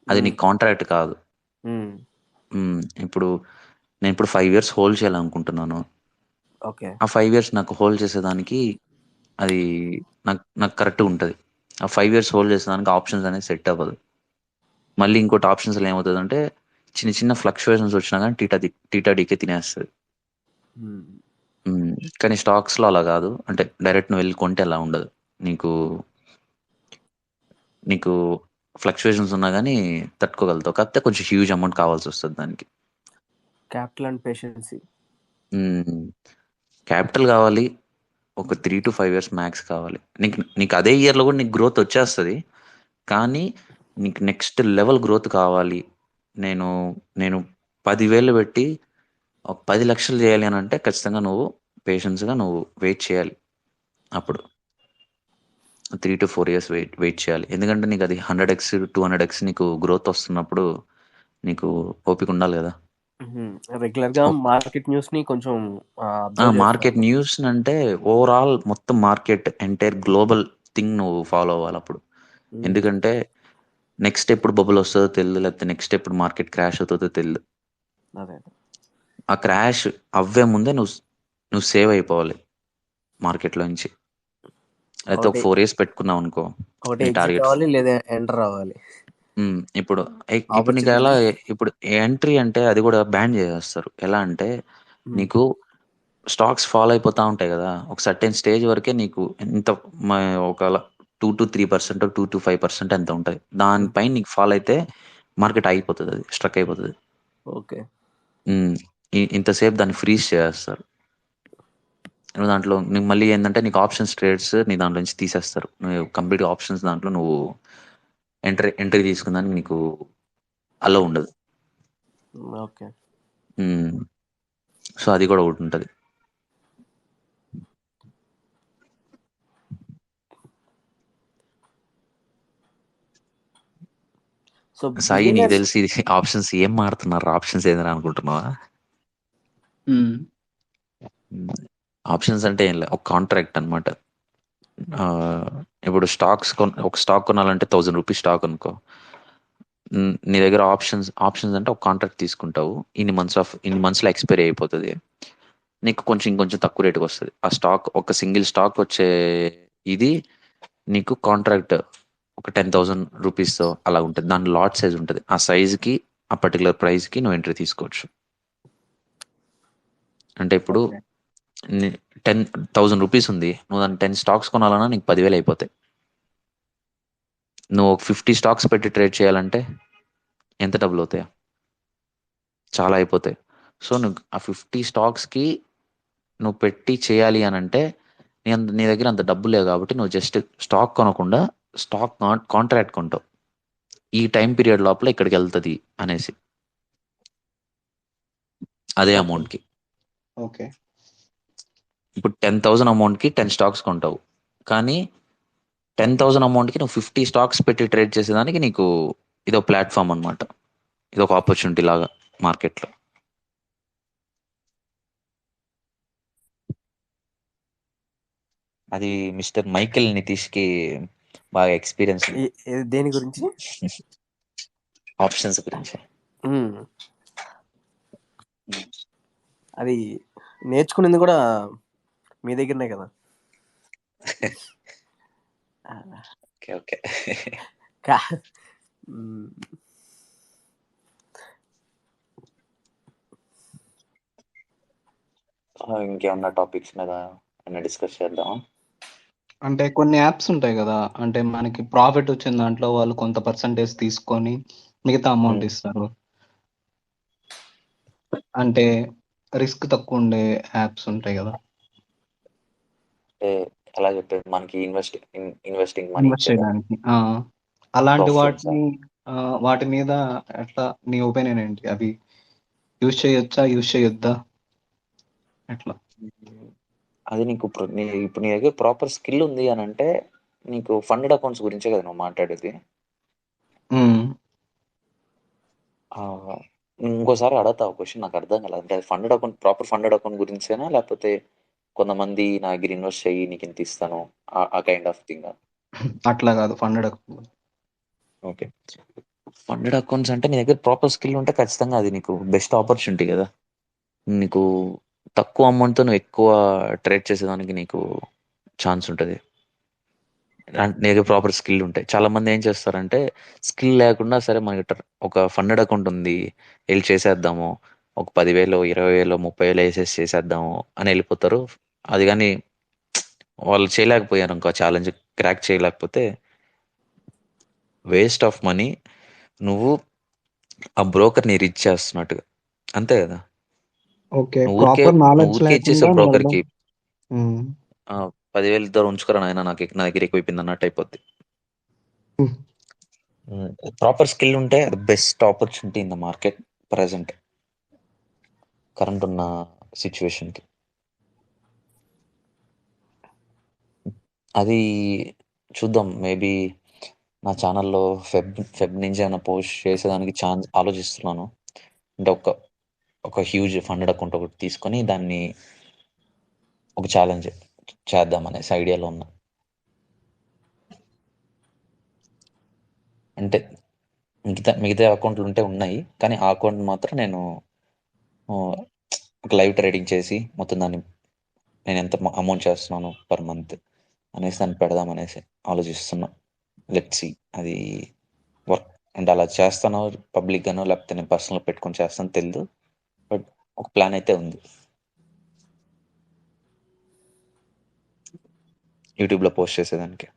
అది నీకు కాంట్రాక్ట్ కాదు. ఇప్పుడు నేను 5 years హోల్డ్ చేయాలనుకుంటున్నాను. ఆ 5 years నాకు హోల్డ్ చేసేదానికి అది నాకు కరెక్ట్గా ఉంటుంది. ఆ 5 years హోల్డ్ చేసేదానికి ఆప్షన్స్ అనేది సెట్ అవ్వదు. మళ్ళీ ఇంకోటి ఆప్షన్స్లో ఏమవుతుంది అంటే చిన్న చిన్న ఫ్లక్చువేషన్స్ వచ్చినా కానీ టీటాడీకే తినేస్తుంది. కానీ స్టాక్స్లో అలా కాదు, అంటే డైరెక్ట్ నువ్వు వెళ్ళి కొంటే అలా ఉండదు. నీకు ఫ్లక్చువేషన్స్ ఉన్నా కానీ తట్టుకోగలుగుతావు, కాకపోతే కొంచెం హ్యూజ్ అమౌంట్ కావాల్సి వస్తుంది దానికి. Capital and పేషెన్సీ. క్యాపిటల్ కావాలి, ఒక 3 to 5 years మ్యాక్స్ కావాలి. నీకు అదే ఇయర్లో కూడా నీకు గ్రోత్ వచ్చేస్తుంది, కానీ నీకు నెక్స్ట్ లెవెల్ గ్రోత్ కావాలి. నేను 10,000 పెట్టి 10 లక్షలు చేయాలి అని అంటే ఖచ్చితంగా నువ్వు పేషెన్స్గా నువ్వు వెయిట్ చేయాలి. అప్పుడు 3 to 4 years వెయిట్ చేయాలి. ఎందుకంటే నీకు అది 100x 200x నీకు గ్రోత్ వస్తున్నప్పుడు నీకు ఓపిక ఉండాలి కదా. రెగ్యులర్ గా మార్కెట్ న్యూస్ ని కొంచెం మార్కెట్ న్యూస్ అంటే ఓవరాల్ మొత్తం మార్కెట్ ఎంటైర్ గ్లోబల్ థింగ్ నువ్వు ఫాలో అవ్వాలి అప్పుడు. ఎందుకంటే నెక్స్ట్ ఎప్పుడు బబుల్ వస్తుందో తెలియదు, లేకపోతే నెక్స్ట్ ఎప్పుడు మార్కెట్ క్రాష్ అవుతుందో తెలియదు. ఆ క్రాష్ అవ్వే ముందే నువ్వు సేవ్ అయిపోవాలి మార్కెట్లో నుంచి. అయితే ఒక 4 years పెట్టుకున్నావు అనుకో, ఇప్పుడు నీకు ఎలా, ఇప్పుడు ఎంట్రీ అంటే అది కూడా బ్యాన్ చేసేస్తారు. ఎలా అంటే నీకు స్టాక్స్ ఫాలో అయిపోతూ ఉంటాయి కదా, ఒక సర్టెన్ స్టేజ్ వరకే నీకు ఎంత ఒక 2 to 3%, 2 to 5% ఎంత ఉంటుంది. దానిపైన నీకు ఫాలో అయితే మార్కెట్ అయిపోతుంది, అది స్ట్రక్ అయిపోతుంది. ఓకే, ఇంతసేపు దాన్ని ఫ్రీజ్ చేస్తారు. దాంట్లో నీకు మళ్ళీ ఏంటంటే నీకు ఆప్షన్స్ ట్రేడ్స్ నీ దాంట్లో నుంచి తీసేస్తారు. నువ్వు కంప్లీట్గా ఆప్షన్స్ దాంట్లో నువ్వు ఎంట్రీ తీసుకుందానికి నీకు అలో ఉండదు. ఓకే, సో అది కూడా ఒకటి ఉంటుంది. సాయి, నీకు తెలిసి ఆప్షన్స్ ఏం మారుతున్నారు, ఆప్షన్స్ ఏదైనా అనుకుంటున్నావా? ఆప్షన్స్ అంటే ఏం లేదు, ఒక కాంట్రాక్ట్ అనమాట. ఇప్పుడు ఒక స్టాక్ కొనాలంటే 1000 రూపీస్ స్టాక్ అనుకో, నీ దగ్గర ఆప్షన్స్ అంటే ఒక కాంట్రాక్ట్ తీసుకుంటావు, ఇన్ని మంత్స్లో ఎక్స్పైరీ అయిపోతుంది, నీకు ఇంకొంచెం తక్కువ రేటుకి వస్తుంది ఆ స్టాక్. ఒక సింగిల్ స్టాక్ వచ్చే ఇది నీకు కాంట్రాక్ట్ ఒక 10,000 రూపీస్తో అలా ఉంటుంది. దాని లాట్ సైజ్ ఉంటుంది, ఆ సైజుకి ఆ పర్టికులర్ ప్రైస్కి నువ్వు ఎంట్రీ తీసుకోవచ్చు. అంటే ఇప్పుడు 10,000 రూపీస్ ఉంది, నువ్వు దాన్ని 10 స్టాక్స్ కొనాలన్నా నీకు 10,000 అయిపోతాయి. నువ్వు 50 స్టాక్స్ పెట్టి ట్రేడ్ చేయాలంటే ఎంత డబ్బులు అవుతాయా? చాలా అయిపోతాయి. సో నువ్వు ఆ 50 స్టాక్స్కి నువ్వు పెట్టి చేయాలి అని అంటే నీ దగ్గర అంత డబ్బు లేవు కాబట్టి నువ్వు జస్ట్ స్టాక్ కొనకుండా స్టాక్ కాంట్రాక్ట్ కొంటావు, ఈ టైం పీరియడ్ లోపల ఇక్కడికి వెళ్తుంది అనేసి, అదే ఓకే. అమౌంట్కి. ఓకే. ఇప్పుడు 10,000 అమౌంట్కి 10 స్టాక్స్ కొంటావు, కానీ 10,000 అమౌంట్కి నువ్వు 50 స్టాక్స్ పెట్టి ట్రేడ్ చేసేదానికి నీకు ఇదో ప్లాట్ఫామ్ అనమాట, ఇది ఒక ఆపర్చునిటీ లాగా మార్కెట్లో. అది మిస్టర్ మైకేల్ నితీష్కి బాగా ఎక్స్పీరియన్స్ ఉంది దేని గురించి? ఆప్షన్స్ గురించి. అది నేర్చుకునేది కూడా మీ దగ్గరనే కదా. Okay okay. ఇంకేమన్నా టాపిక్స్ మీద డిస్కస్ చేద్దాం. అంటే కొన్ని యాప్స్ ఉంటాయి కదా, అంటే మనకి ప్రాఫిట్ వచ్చిన దాంట్లో వాళ్ళు కొంత పర్సంటేజ్ తీసుకొని మిగతా అమౌంట్ ఇస్తారు. అంటే రిస్క్ తక్కువ ఉండే యాప్స్ ఉంటాయి కదా, అంటే ఎలా చెప్పేది, మనకి ఇన్వెస్టింగ్ మనీ ఇన్వెస్ట్ చేయడానికి. అలాంటి ప్రాఫిట్స్. వాటి మీద ఎట్లా నీ ఒపీనియన్ ఏంటి? అవి యూజ్ చేయొచ్చా, యూజ్ చేయొద్దా, ఎట్లా? అది నీకు ఇప్పుడు నీ దగ్గర ప్రాపర్ స్కిల్ ఉంది అని అంటే, నీకు ఫండెడ్ అకౌంట్స్ గురించే కదా నువ్వు మాట్లాడేది. ఇంకోసారి అడగతా ఒక క్వశ్చన్, నాకు అర్థం కాలేదు. అంటే funded account, proper funded account గురించేనా, లేకపోతే కొంతమంది నా దగ్గర ఇన్వెస్ట్ చెయ్యి నీకు ఇంత ఇస్తాను ఆ కైండ్ ఆఫ్ థింగ్? అట్లా కాదు, funded account. Okay, funded accounts అంటే నీ దగ్గర ప్రాపర్ స్కిల్ ఉంటే ఖచ్చితంగా అది నీకు బెస్ట్ ఆపర్చునిటీ కదా. నీకు తక్కువ అమౌంట్తో నువ్వు ఎక్కువ ట్రేడ్ చేసేదానికి నీకు ఛాన్స్ ఉంటుంది, నీ దగ్గర ప్రాపర్ స్కిల్ ఉంటాయి. చాలా మంది ఏం చేస్తారంటే స్కిల్ లేకుండా సరే మనకి ఒక ఫండెడ్ అకౌంట్ ఉంది వెళ్ళి చేసేద్దాము, ఒక 10,000 20,000 30,000 వేసేసి చేసేద్దాము అని వెళ్ళిపోతారు. అది కానీ వాళ్ళు చేయలేకపోయారు, ఇంకో ఛాలెంజ్ క్రాక్ చేయలేకపోతే వేస్ట్ ఆఫ్ మనీ. నువ్వు ఆ బ్రోకర్ని రీచ్ చేస్తున్నట్టుగా, అంతే కదా. ఓకే, నువ్వు ప్రాపర్ నాలెడ్జ్ ఊరికే ఇచ్చేసే లేకుండా బ్రోకర్కి 10,000 ఇద్దరు ఉంచుకోరా నాయన, నా దగ్గర ఎక్కువ అయిపోయింది అన్నట్టు అయిపోద్ది. ప్రాపర్ స్కిల్ ఉంటే అది best opportunity in the market present, current ఉన్న సిచ్యువేషన్కి. అది చూద్దాం, మేబీ నా ఛానల్లో ఫెబ్ నుంచి ఏమైనా పోస్ట్ చేసేదానికి ఛాన్స్ ఆలోచిస్తున్నాను. అంటే ఒక హ్యూజ్ ఫండెడ్ అకౌంట్ ఒకటి తీసుకొని దాన్ని ఒక ఛాలెంజ్ చేద్దాం అనేసి ఐడియాలో ఉన్నా. అంటే మిగతా అకౌంట్లు ఉంటే ఉన్నాయి, కానీ ఆ అకౌంట్ మాత్రం నేను ఒక లైవ్ ట్రేడింగ్ చేసి మొత్తం దాన్ని నేను ఎంత అమౌంట్ చేస్తున్నాను పర్ మంత్ అనేసి దాన్ని పెడదాం అనేసి ఆలోచిస్తున్నా. లెట్స్ సీ అది వర్క్ అంటే అలా చేస్తానో పబ్లిక్గానో లేకపోతే నేను పర్సనల్ పెట్టుకొని చేస్తానో తెలియదు, బట్ ఒక ప్లాన్ అయితే ఉంది యూట్యూబ్లో పోస్ట్ చేసేదానికి.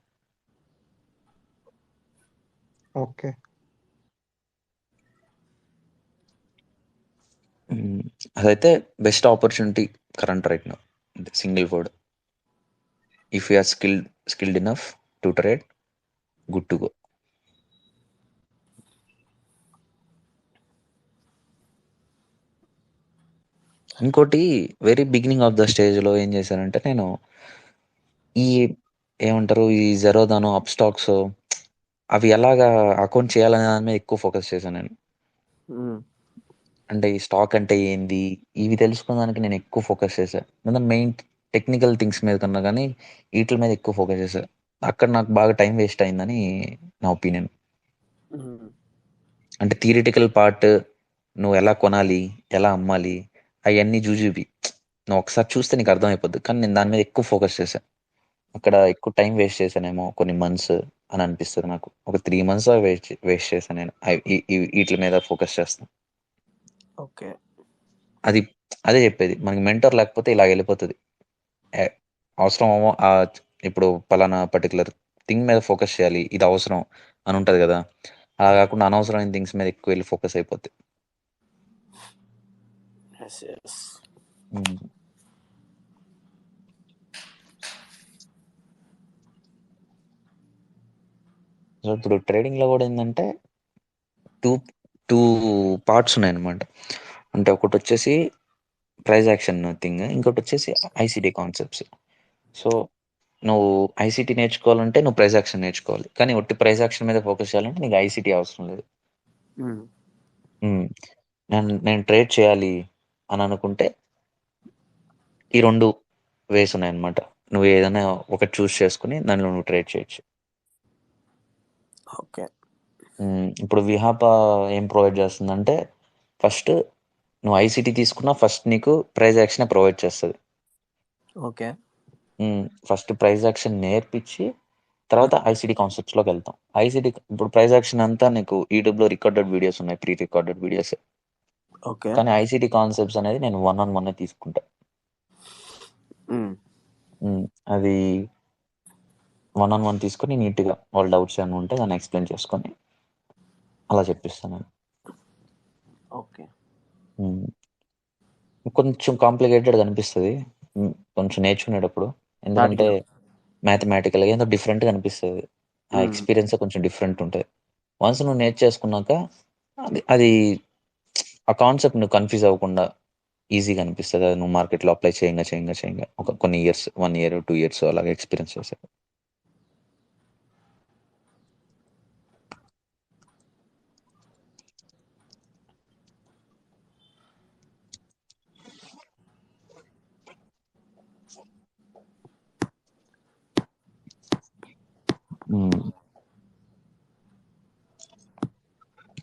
ఓకే. అదైతే best opportunity current right now. Single word, if you are skilled enough to trade, good to go. ఇంకోటి వెరీ బిగినింగ్ ఆఫ్ ద స్టేజ్లో ఏం చేశానంటే నేను ఈ ఏమంటారు ఈ జెరోదాను అప్ స్టాక్స్ అవి ఎలాగా అకౌంట్ చేయాలనే దాని మీద ఎక్కువ ఫోకస్ చేశాను నేను. అంటే ఈ స్టాక్ అంటే ఏంది ఇవి తెలుసుకోవడానికి నేను ఎక్కువ ఫోకస్ చేశాను. మెయిన్ టెక్నికల్ థింగ్స్ మీద కన్నా కానీ వీటి మీద ఎక్కువ ఫోకస్ చేశాను. అక్కడ నాకు బాగా టైం వేస్ట్ అయిందని నా ఒపీనియన్. అంటే థియరిటికల్ పార్ట్ నువ్వు ఎలా కొనాలి ఎలా అమ్మాలి అవన్నీ జూజుబి నువ్వు ఒకసారి చూస్తే నీకు అర్థమైపోద్ది, కానీ నేను దాని మీద ఎక్కువ ఫోకస్ చేశాను. అక్కడ ఎక్కువ టైం వేస్ట్ చేశానేమో కొన్ని మంత్స్ అని అనిపిస్తుంది నాకు. ఒక 3 months వేస్ట్ చేశాను నేను వీటి మీద ఫోకస్ చేస్తాను. ఓకే, అది అదే చెప్పేది, మనకి మెంటర్ లేకపోతే ఇలా వెళ్ళిపోతుంది. అవసరం ఇప్పుడు పలానా పర్టికులర్ థింగ్ మీద ఫోకస్ చేయాలి, ఇది అవసరం అని ఉంటుంది కదా. అలా కాకుండా అనవసరమైన థింగ్స్ మీద ఎక్కువ వెళ్ళి ఫోకస్ అయిపోద్ది. Yes yes. సో ఇప్పుడు ట్రేడింగ్ లో కూడా ఏంటంటే టూ టూ పార్ట్స్ ఉన్నాయన్నమాట. అంటే ఒకటి వచ్చేసి ప్రైజ్ యాక్షన్ థింగ్, ఇంకోటి వచ్చేసి ఐసిటీ కాన్సెప్ట్స్. సో నువ్వు ఐసిటీ నేర్చుకోవాలంటే నువ్వు ప్రైజ్ యాక్షన్ నేర్చుకోవాలి, కానీ ఒట్టి ప్రైజ్ యాక్షన్ మీద ఫోకస్ చేయాలంటే నీకు ఐసిటీ అవసరం లేదు. నేను ట్రేడ్ చేయాలి అని అనుకుంటే ఈ రెండు వేస్ ఉన్నాయన్నమాట. నువ్వు ఏదైనా ఒకటి చూస్ చేసుకుని దానిలో నువ్వు ట్రేడ్ చేయొచ్చు. ఓకే. ఇప్పుడు విహాప ఏం ప్రొవైడ్ చేస్తుందంటే, ఫస్ట్ నువ్వు ఐసిటీ తీసుకున్నా ఫస్ట్ నీకు ప్రైజ్ యాక్షన్ ప్రొవైడ్ చేస్తుంది. ఓకే. ఫస్ట్ ప్రైజ్ యాక్షన్ నేర్పించి తర్వాత ఐసిటీ కాన్సెప్ట్స్లోకి వెళ్తాం. ఐసిటీ ఇప్పుడు ప్రైజ్ యాక్షన్ అంతా నీకు యూట్యూబ్లో రికార్డెడ్ వీడియోస్ ఉన్నాయి, ప్రీ రికార్డెడ్ వీడియోస్. ఓకే. కానీ ఐసిటీ కాన్సెప్ట్స్ అనేది నేను 1-on-1 తీసుకుంటా. అది 1-on-1 తీసుకొని నీట్గా వాళ్ళ డౌట్స్ ఏమైనా ఉంటే దాన్ని ఎక్స్ప్లెయిన్ చేసుకొని అలా చెప్పిస్తాను. ఓకే. కొంచెం కాంప్లికేటెడ్ అనిపిస్తుంది కొంచెం నేర్చుకునేటప్పుడు, ఎందుకంటే మ్యాథమెటికల్గా ఏదో డిఫరెంట్గా అనిపిస్తుంది. ఆ ఎక్స్పీరియన్స్ కొంచెం డిఫరెంట్ ఉంటుంది. వన్స్ నువ్వు నేర్చేసుకున్నాక అది ఆ కాన్సెప్ట్ నువ్వు కన్ఫ్యూజ్ అవ్వకుండా ఈజీగా అనిపిస్తుంది. అది నువ్వు మార్కెట్లో అప్లై చేయంగా ఒక కొన్ని ఇయర్స్, 1 year 2 years అలాగే ఎక్స్పీరియన్స్ చేసావు.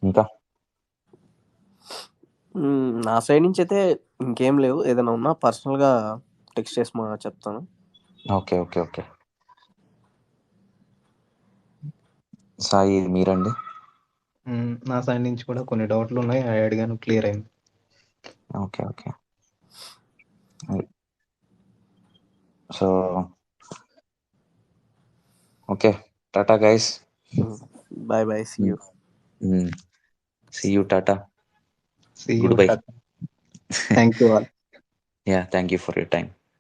ఇంకా నా సైడ్ నుంచి అయితే ఇంకేం లేవు. ఏదైనా ఉన్నా పర్సనల్గా టెక్స్ట్ చేసి చెప్తాను. Okay okay okay. సాయి మీరండి? నా సైడ్ నుంచి కూడా కొన్ని డౌట్లు ఉన్నాయి, అడిగాను, క్లియర్ అయింది. Okay okay. So okay, tata guys. Bye bye, see you. See you, Tata. See you, Goodbye. Tata. Thank you all. Yeah, thank you for your time.